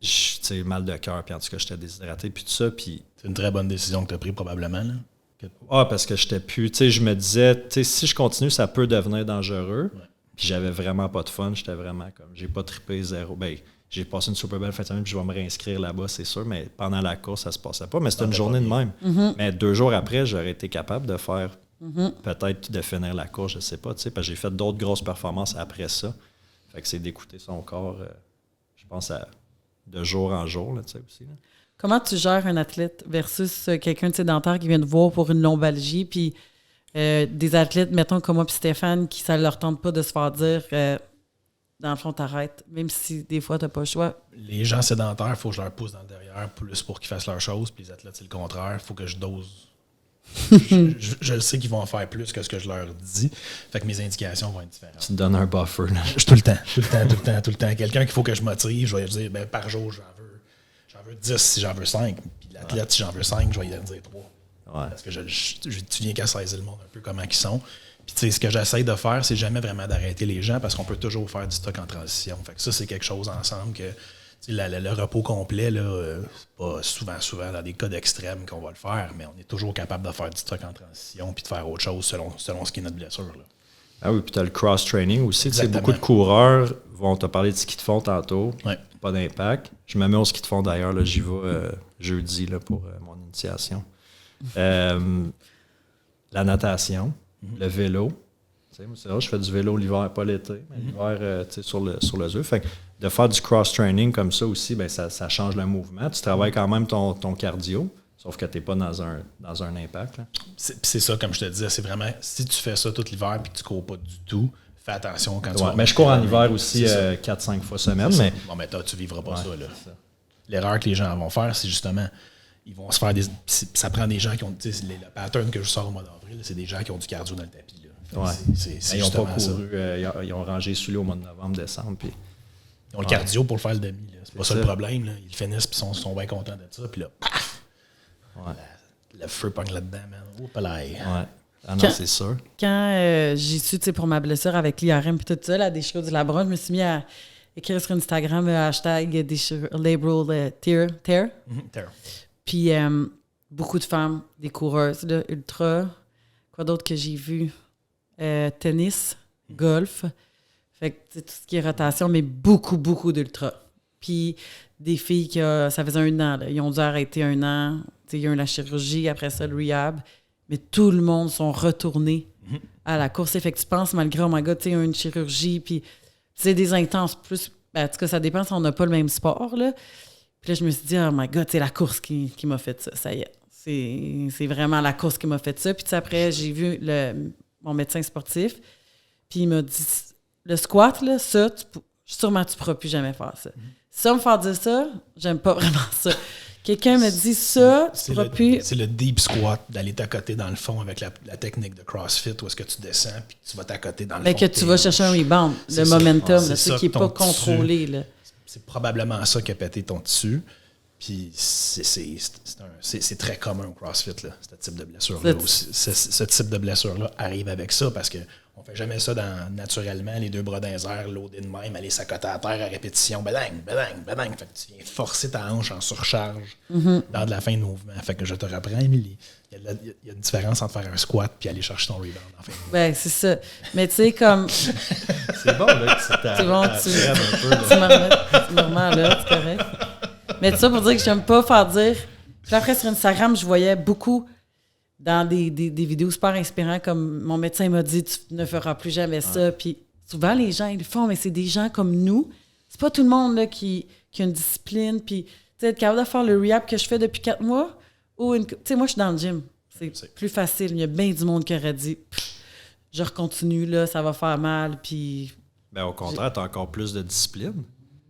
tu sais, mal de cœur, puis en tout cas, j'étais déshydraté, puis tout ça. Puis... C'est une très bonne décision que tu as prise, probablement. Là. Parce que j'étais plus... Tu sais, je me disais, tu sais, si je continue, ça peut devenir dangereux. Ouais. Puis j'avais vraiment pas de fun. J'étais vraiment comme... J'ai pas trippé zéro. Ben, j'ai passé une super belle fin de semaine, puis je vais me réinscrire là-bas, c'est sûr, mais pendant la course, ça se passait pas. Mais c'était une journée de même. Mais 2 jours après, j'aurais été capable de faire, peut-être de finir la course, je sais pas, tu sais, parce que j'ai fait d'autres grosses performances après ça. Fait que c'est d'écouter son corps, je pense, de jour en jour, là, tu sais, aussi. Là. Comment tu gères un athlète versus quelqu'un de sédentaire qui vient te voir pour une lombalgie, puis des athlètes, mettons, comme moi puis Stéphane, qui ça leur tente pas de se faire dire... dans le fond, t'arrêtes, même si des fois, t'as pas le choix. Les gens sédentaires, il faut que je leur pousse dans le derrière plus pour qu'ils fassent leurs choses. Puis les athlètes, c'est le contraire. Il faut que je dose. je le sais qu'ils vont en faire plus que ce que je leur dis. Fait que mes indications vont être différentes. Tu te donnes un buffer. Là. Tout le temps. Quelqu'un qu'il faut que je motive, je vais lui dire, ben, par jour, j'en veux 10 si j'en veux 5. Puis l'athlète, si j'en veux 5, je vais lui dire 3. Ouais. Parce que tu viens qu'à saisir le monde un peu comment ils sont. Puis, tu sais, ce que j'essaie de faire, c'est jamais vraiment d'arrêter les gens parce qu'on peut toujours faire du stock en transition. Fait que ça, c'est quelque chose ensemble que le repos complet, là, c'est pas souvent dans des cas d'extrême qu'on va le faire, mais on est toujours capable de faire du stock en transition puis de faire autre chose selon ce qui est notre blessure. Là. Ah oui, puis tu as le cross-training aussi. Beaucoup de coureurs vont te parler de ski de fond tantôt. Ouais. Pas d'impact. Je me mets au ski de fond d'ailleurs. Là, j'y vais jeudi là, pour mon initiation. La natation. Le vélo. C'est vrai, je fais du vélo l'hiver, pas l'été, mais l'hiver sur le dur. Fait que de faire du cross-training comme ça aussi, ben, ça change le mouvement. Tu travailles quand même ton cardio, sauf que tu n'es pas dans un impact. Là. C'est ça, comme je te disais, c'est vraiment, si tu fais ça tout l'hiver et que tu ne cours pas du tout, fais attention quand tu vas... Mais je cours en hiver aussi 4-5 fois semaine. Mais... Bon, mais toi, tu ne vivras pas ça. Là. L'erreur que les gens vont faire, c'est justement... Ils vont se faire des... Ça prend des gens qui ont... Le pattern que je sors au mois d'avril, c'est des gens qui ont du cardio dans le tapis. Là. Ouais. Ils n'ont pas couru. Ils ont rangé sous au mois de novembre, décembre. Puis... Ils ont le cardio pour le faire le demi. Là. C'est pas ça le problème. Là. Ils finissent et sont bien contents de ça. Puis là, paf! Ouais. Le feu pogne là-dedans, man. Oh, palais. Ouais. Ah non, c'est sûr. Quand j'ai su, pour ma blessure avec l'IRM et tout ça, la déchirure du labrum, je me suis mis à écrire sur Instagram hashtag déchirure labral tear. Tear. Puis, beaucoup de femmes, des coureuses, là, ultra. Quoi d'autre que j'ai vu? Tennis, golf. Fait que, tout ce qui est rotation, mais beaucoup, beaucoup d'ultra. Puis, des filles qui, ça faisait 1 an, là, ils ont dû arrêter 1 an. Il y a eu la chirurgie, après ça, le rehab. Mais tout le monde sont retournés à la course. Fait que tu penses, malgré, oh my God, tu sais, une chirurgie, puis c'est des intenses plus. Ben, en tout cas, ça dépend si on n'a pas le même sport, là. Puis là, je me suis dit, oh my God, c'est la course qui m'a fait ça. Ça y est. C'est vraiment la course qui m'a fait ça. Puis après, j'ai vu mon médecin sportif. Puis il m'a dit, le squat, là, ça, sûrement tu ne pourras plus jamais faire ça. Si on me fait dire ça, j'aime pas vraiment ça. Quelqu'un me dit ça, tu pourras plus... C'est le deep squat, d'aller t'accoter dans le fond avec la technique de CrossFit, où est-ce que tu descends puis tu vas t'accoter dans le fond. Que tu vas chercher un rebound, le momentum, ce qui n'est pas contrôlé. Là. C'est probablement ça qui a pété ton tissu. Puis c'est très commun au CrossFit, là, ce type de blessure-là aussi. Ce type de blessure-là arrive avec ça parce qu'on ne fait jamais ça naturellement, les deux bras dans les airs, loadés de même, aller s'accoter à terre à répétition, badang, badang, badang. Fait que tu viens forcer ta hanche en surcharge dans de la fin de mouvement. Fait que je te reprends, Émilie. Il y a une différence entre faire un squat puis aller chercher ton rebound en fin de mouvement. Ben, c'est ça. Mais tu sais, comme... C'est bon, là, que c'est bon, tu me remets là, c'est correct. Mais tout ça pour dire que j'aime pas faire dire... Puis après, sur Instagram, je voyais beaucoup dans des vidéos super inspirantes comme mon médecin m'a dit, tu ne feras plus jamais ça. Puis souvent, les gens, ils le font, mais c'est des gens comme nous. C'est pas tout le monde là, qui a une discipline. Puis, tu sais, être capable de faire le rehab que je fais depuis 4 mois. Tu sais, moi, je suis dans le gym. C'est plus facile. Il y a bien du monde qui aurait dit, je recontinue, là, ça va faire mal. Puis... Ben, au contraire, tu as encore plus de discipline.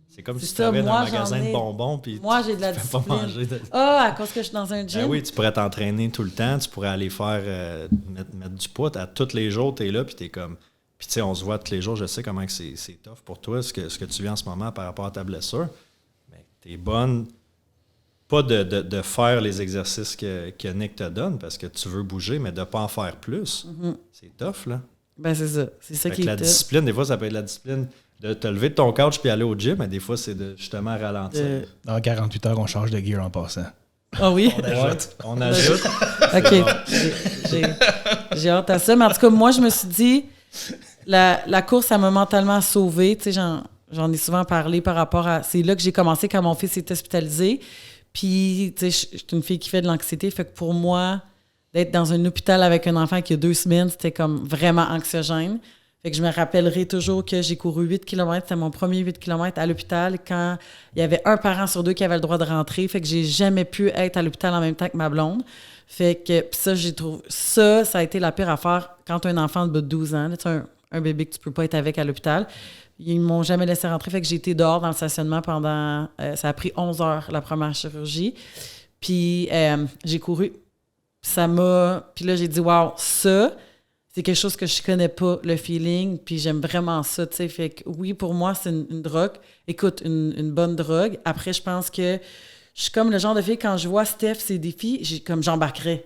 C'est comme si tu avais dans un magasin de bonbons puis moi, j'ai de la discipline. Pas manger à cause que je suis dans un gym? Ben oui, tu pourrais t'entraîner tout le temps. Tu pourrais aller faire mettre du poids. Tous les jours, tu es là puis tu es comme... Puis tu sais, on se voit tous les jours. Je sais comment c'est tough pour toi, ce que tu vis en ce moment par rapport à ta blessure. Mais tu es bonne... Pas de faire les exercices que Nick te donne parce que tu veux bouger, mais de ne pas en faire plus. C'est tough, là. Ben c'est ça. C'est ça qui est la discipline, des fois, ça peut être la discipline de te lever de ton couch puis aller au gym, mais des fois, c'est de justement ralentir. Dans 48 heures, on change de gear en passant. Ah oui? On ajoute. OK. J'ai hâte à ça. Mais en tout cas, moi, je me suis dit, la course, ça m'a mentalement sauvée. Tu sais, j'en ai souvent parlé par rapport à... C'est là que j'ai commencé quand mon fils est hospitalisé. Puis, tu sais, je suis une fille qui fait de l'anxiété. Fait que pour moi, d'être dans un hôpital avec un enfant qui a 2 semaines, c'était comme vraiment anxiogène. Fait que je me rappellerai toujours que j'ai couru 8 km. C'était mon premier 8 km à l'hôpital quand il y avait un parent sur 2 qui avait le droit de rentrer. Fait que j'ai jamais pu être à l'hôpital en même temps que ma blonde. Fait que ça, j'ai trouvé... Ça a été la pire affaire quand tu as un enfant de 12 ans. Tu as un bébé que tu peux pas être avec à l'hôpital. Ils m'ont jamais laissé rentrer. Fait que j'ai été dehors dans le stationnement pendant... ça a pris 11 heures, la première chirurgie. Puis j'ai couru. Puis là, j'ai dit, wow, ça... C'est quelque chose que je connais pas, le feeling, puis j'aime vraiment ça, tu sais. Fait que oui, pour moi, c'est une drogue. Écoute, une bonne drogue. Après, je pense que je suis comme le genre de fille, quand je vois Steph, ses défis, j'embarquerais.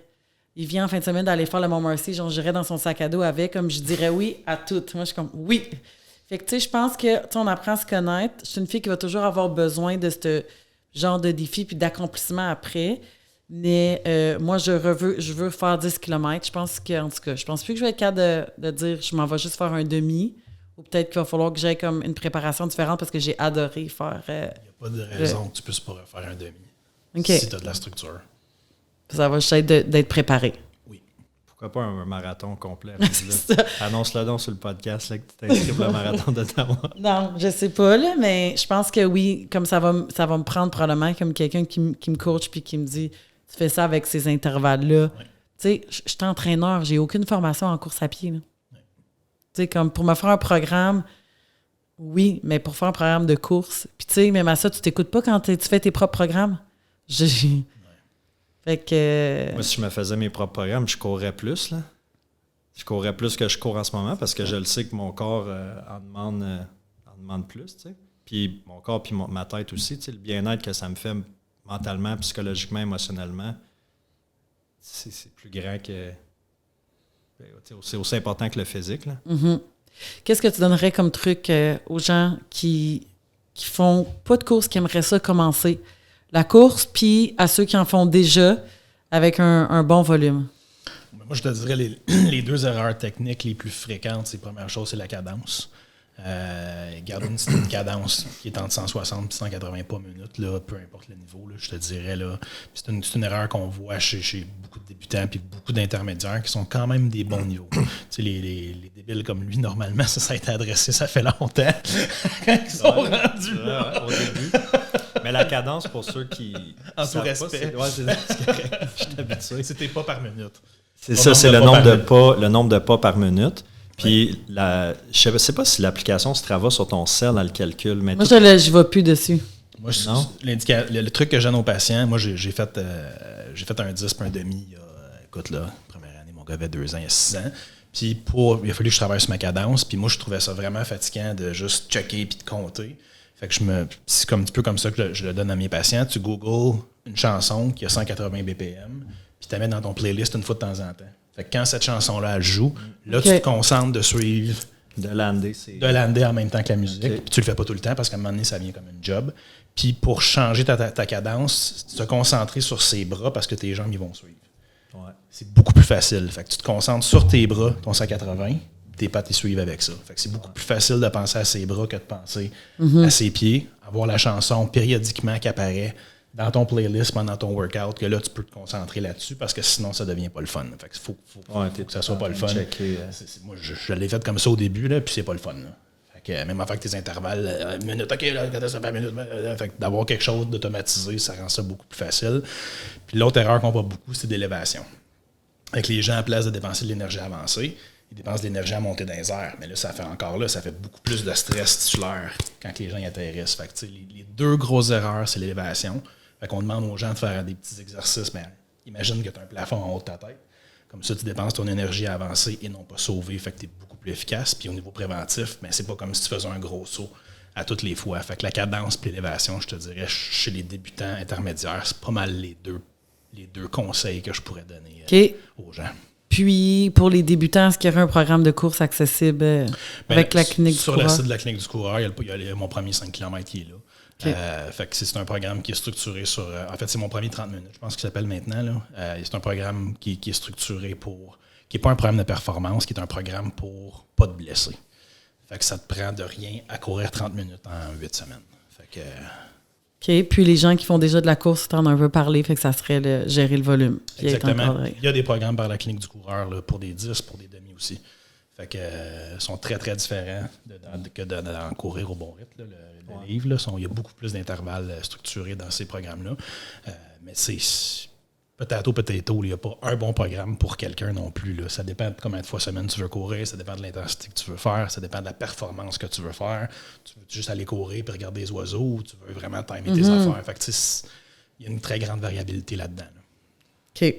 Il vient en fin de semaine d'aller faire le Mont Mercy, j'irais dans son sac à dos avec, comme je dirais oui à tout. Moi, je suis comme oui. Fait que, tu sais, je pense que, tu sais, on apprend à se connaître. Je suis une fille qui va toujours avoir besoin de ce genre de défi puis d'accomplissement après. Mais moi, je veux faire 10 km. Je pense qu'en tout cas, je pense plus que je vais être capable de dire je m'en vais juste faire un demi. Ou peut-être qu'il va falloir que j'aie comme une préparation différente parce que j'ai adoré faire... Il n'y a pas de raison que tu puisses pas refaire un demi. Okay. Si tu as de la structure. Ça va juste être d'être préparé. Oui. Pourquoi pas un marathon complet? Annonce-le donc sur le podcast là, que tu t'inscris pour le marathon d'Ottawa. Non, je sais pas, là, mais je pense que oui, comme ça va me prendre probablement comme quelqu'un qui me coach puis qui me dit... Tu fais ça avec ces intervalles-là. Ouais. Tu sais, je suis entraîneur, j'ai aucune formation en course à pied. Ouais. Tu sais, comme pour me faire un programme, oui, mais pour faire un programme de course. Puis tu sais, même à ça, tu t'écoutes pas quand tu fais tes propres programmes. Fait que... Moi, si je me faisais mes propres programmes, je courrais plus, là. Je courrais plus que je cours en ce moment parce que je le sais que mon corps en demande plus, tu sais. Puis mon corps puis ma tête aussi, tu sais, le bien-être que ça me fait... mentalement, psychologiquement, émotionnellement, c'est plus grand que... C'est aussi important que le physique. Là. Mm-hmm. Qu'est-ce que tu donnerais comme truc aux gens qui font pas de course, qui aimeraient ça commencer? La course, puis à ceux qui en font déjà avec un bon volume? Moi, je te dirais les 2 erreurs techniques les plus fréquentes, c'est première chose, c'est la cadence. Garder une cadence qui est entre 160 et 180 pas minutes, là, peu importe le niveau, là, je te dirais. Là, c'est une erreur qu'on voit chez beaucoup de débutants et beaucoup d'intermédiaires qui sont quand même des bons niveaux. Les débiles comme lui, normalement, ça a été adressé, ça fait longtemps quand ils sont rendus là. Au début. Mais la cadence, pour ceux qui... En tout respect. C'est correct. Je suis habitué. C'était pas par minute. C'est ça, c'est le nombre de pas par minute. Puis, je ne sais pas si l'application Strava sur ton cell, elle le calcule. Mais moi, je ne vais plus dessus. Moi, le truc que je donne aux patients, moi, j'ai fait un 10 puis un demi. Écoute, là, première année, mon gars avait 2 ans, il y a 6 ans. Puis il a fallu que je travaille sur ma cadence. Puis moi, je trouvais ça vraiment fatigant de juste checker puis de compter. Fait que c'est un petit peu comme ça que je le donne à mes patients. Tu googles une chanson qui a 180 BPM, puis tu la mets dans ton playlist une fois de temps en temps. Fait que quand cette chanson-là, elle joue, là, tu te concentres de suivre. De lander en même temps que la musique. Puis tu le fais pas tout le temps parce qu'à un moment donné, ça vient comme une job. Puis pour changer ta cadence, te concentrer sur ses bras parce que tes jambes, ils vont suivre. Ouais. C'est beaucoup plus facile. Fait que tu te concentres sur tes bras, ton 180, tes pattes y suivent avec ça. Fait que c'est beaucoup plus facile de penser à ses bras que de penser à ses pieds. Avoir la chanson périodiquement qui apparaît dans ton playlist pendant ton workout, que là, tu peux te concentrer là-dessus parce que sinon, ça devient pas le fun. Fait que faut que ça soit pas le fun. Moi, je l'ai fait comme ça au début, là, puis c'est pas le fun. Là. Fait que même avec tes intervalles, minute, OK, là, quand ça fait minute, fait que d'avoir quelque chose d'automatisé, ça rend ça beaucoup plus facile. Puis l'autre erreur qu'on voit beaucoup, c'est d'élévation. Avec les gens, à place de dépenser de l'énergie avancée, ils dépensent de l'énergie à monter dans les airs. Mais là, ça fait beaucoup plus de stress tissulaire quand les gens y atterrissent. Fait que, les 2 grosses erreurs, c'est l'élévation. Fait qu'on demande aux gens de faire des petits exercices, mais imagine que tu as un plafond en haut de ta tête. Comme ça, tu dépenses ton énergie avancée et non pas sauvée. Fait que tu es beaucoup plus efficace. Puis au niveau préventif, mais c'est pas comme si tu faisais un gros saut à toutes les fois. Fait que la cadence et l'élévation, je te dirais, chez les débutants intermédiaires, c'est pas mal les deux conseils que je pourrais donner aux gens. Puis, pour les débutants, est-ce qu'il y aurait un programme de course accessible avec la clinique du coureur? Sur le site de la clinique du coureur, il y a mon premier 5 km qui est là. Okay. Fait que c'est un programme qui est structuré sur... en fait, c'est mon premier 30 minutes, je pense qu'il s'appelle maintenant. Là. C'est un programme qui est structuré pour... qui n'est pas un programme de performance, qui est un programme pour pas te blesser. Fait que ça te prend de rien à courir 30 minutes en 8 semaines. Fait que... OK. Puis les gens qui font déjà de la course, tu en as un peu parlé, fait que ça serait gérer le volume. Exactement. Il y a des programmes par la clinique du coureur là, pour des 10, pour des demi aussi. Fait que sont très, très différents que d'en courir au bon rythme. Là, le livre, là, il y a beaucoup plus d'intervalles structurés dans ces programmes-là. Mais c'est potato, il n'y a pas un bon programme pour quelqu'un non plus. Là. Ça dépend de combien de fois semaine tu veux courir, ça dépend de l'intensité que tu veux faire, ça dépend de la performance que tu veux faire. Tu veux juste aller courir et regarder les oiseaux ou tu veux vraiment timer tes affaires. Fait que il y a une très grande variabilité là-dedans. Là. OK.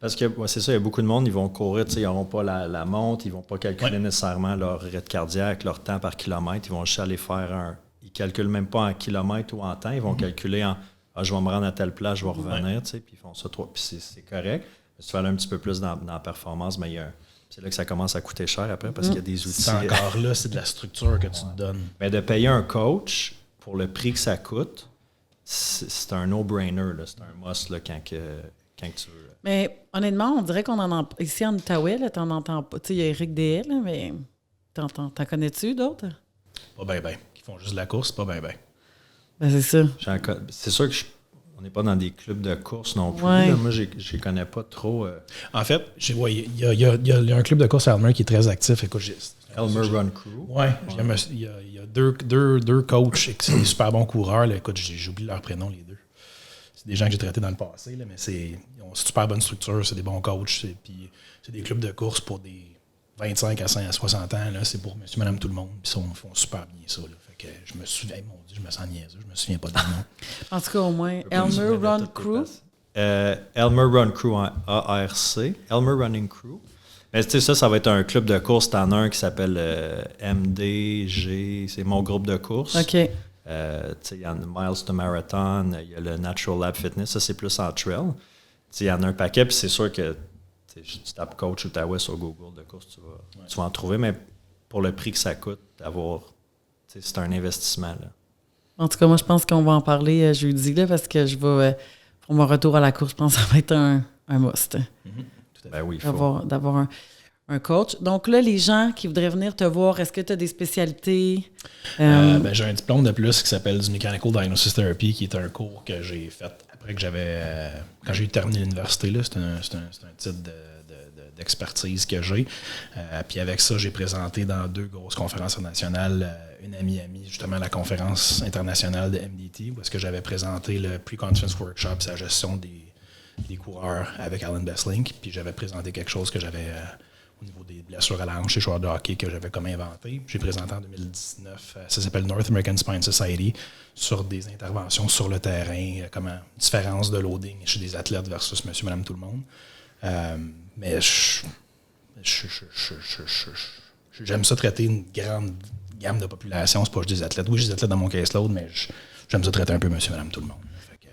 Parce que c'est ça, il y a beaucoup de monde, ils vont courir, ils n'auront pas la montre, ils ne vont pas calculer nécessairement leur rythme cardiaque, leur temps par kilomètre, ils vont juste aller faire ils ne calculent même pas en kilomètres ou en temps, ils vont calculer en je vais me rendre à telle place, je vais revenir, puis ils font ça, puis c'est correct. Mais si tu veux aller un petit peu plus dans la performance, mais c'est là que ça commence à coûter cher après parce qu'il y a des outils. C'est encore là, c'est de la structure que tu te donnes. Mais de payer un coach pour le prix que ça coûte, c'est un no-brainer, là, c'est un must là, quand tu veux. Mais honnêtement, on dirait qu'on en entend... Ici, en Outaouais, tu n'en entends pas. Tu sais, il y a Éric Deshaies, là, mais t'en connais-tu d'autres? Pas bien. Qui font juste de la course, pas bien. Ben, c'est ça. C'est sûr que on n'est pas dans des clubs de course non plus. Ouais. Là. Moi, je ne connais pas trop. En fait, il y a un club de course à Elmer qui est très actif. Écoute, Elmer Run Crew. Oui, il y a deux coachs et c'est des super bons coureurs. Là. Écoute, j'oublie leur prénom, les deux. C'est des gens que j'ai traités dans le passé, là, mais ils ont une super bonne structure, c'est des bons coachs. Puis c'est des clubs de course pour des 25 à 60 ans. Là, c'est pour monsieur, madame, tout le monde. Puis ils font super bien ça. Là. Fait que je me souviens, mon Dieu, je me sens niaiseux, je me souviens pas de nom. En tout cas, au moins, Elmer Run Crew. Elmer Run Crew en ARC. Elmer Running Crew. Mais tu sais, ça va être un club de course. T'en as un qui s'appelle MDG. C'est mon groupe de course. OK. Il y a Miles to Marathon, il y a le Natural Lab Fitness, ça c'est plus en trail. Il y en a un paquet, puis c'est sûr que tu tapes coach Outaouais sur Google de course, tu vas en trouver, mais pour le prix que ça coûte, c'est un investissement. Là. En tout cas, moi je pense qu'on va en parler jeudi, là, parce que je vais, pour mon retour à la course, je pense que ça va être un must. Ben oui, il faut. D'avoir un coach. Donc là, les gens qui voudraient venir te voir, est-ce que tu as des spécialités? J'ai un diplôme de plus qui s'appelle du Mechanical Diagnosis Therapy, qui est un cours que j'ai fait après que quand j'ai terminé l'université. Là, c'est un titre d'expertise que j'ai. Puis avec ça, j'ai présenté dans 2 grosses conférences internationales, une à Miami, justement la conférence internationale de MDT, où est-ce que j'avais présenté le Pre-Conference Workshop, sa gestion des coureurs avec Alan Besslink. Puis j'avais présenté quelque chose que j'avais... au au niveau des blessures à la hanche et joueurs de hockey que j'avais comme inventé. J'ai présenté en 2019, ça s'appelle North American Spine Society, sur des interventions sur le terrain, comme une différence de loading chez des athlètes versus monsieur, madame, tout le monde. Mais j'aime ça traiter une grande gamme de population. C'est pas juste des athlètes. Oui, j'ai des athlètes dans mon caseload, mais j'aime ça traiter un peu monsieur, madame, tout le monde.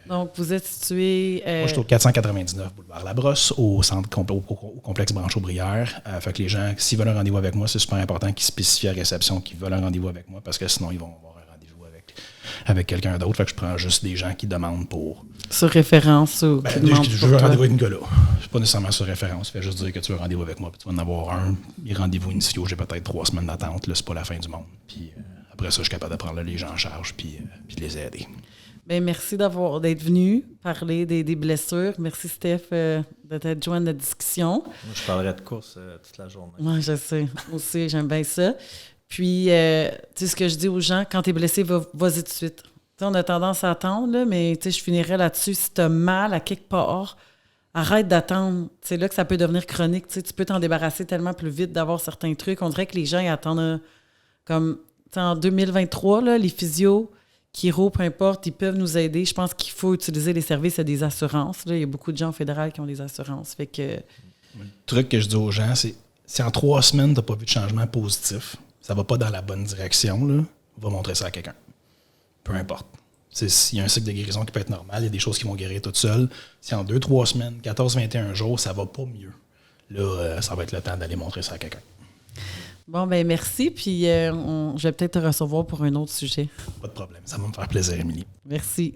Donc, vous êtes situé... Moi, je suis au 499 boulevard Labrosse, au centre au complexe Branche-Aubrière. Fait que les gens, s'ils veulent un rendez-vous avec moi, c'est super important qu'ils spécifient à réception qu'ils veulent un rendez-vous avec moi, parce que sinon, ils vont avoir un rendez-vous avec quelqu'un d'autre. Fait que je prends juste des gens qui demandent pour... Sur référence ou... je veux un rendez-vous avec Nicolas. C'est pas nécessairement sur référence. Fais juste dire que tu veux un rendez-vous avec moi, puis tu vas en avoir un. Les rendez-vous initiaux, j'ai peut-être 3 semaines d'attente. Là, c'est pas la fin du monde. Puis après ça, je suis capable de prendre les gens en charge, puis de les aider. Bien, merci d'être venu parler des blessures. Merci, Steph, de t'être joint à la discussion. Moi, je parlerai de course toute la journée. Oui, je sais. Aussi, j'aime bien ça. Puis, tu sais, ce que je dis aux gens, quand tu es blessé, vas-y tout de suite. T'sais, on a tendance à attendre, là, mais je finirais là-dessus. Si tu as mal à quelque part, arrête d'attendre. C'est là que ça peut devenir chronique. Tu peux t'en débarrasser tellement plus vite d'avoir certains trucs. On dirait que les gens ils attendent comme en 2023, là, les physios, chiro, peu importe, ils peuvent nous aider. Je pense qu'il faut utiliser les services à des assurances. Là. Il y a beaucoup de gens au fédéral qui ont des assurances. Fait que... Le truc que je dis aux gens, c'est si en 3 semaines, tu n'as pas vu de changement positif, ça va pas dans la bonne direction, là, va montrer ça à quelqu'un. Peu importe. S'il y a un cycle de guérison qui peut être normal, il y a des choses qui vont guérir toutes seules. Si en 2-3 semaines, 14-21 jours, ça va pas mieux, là, ça va être le temps d'aller montrer ça à quelqu'un. Bon, ben merci. Puis je vais peut-être te recevoir pour un autre sujet. Pas de problème. Ça va me faire plaisir, Émilie. Merci.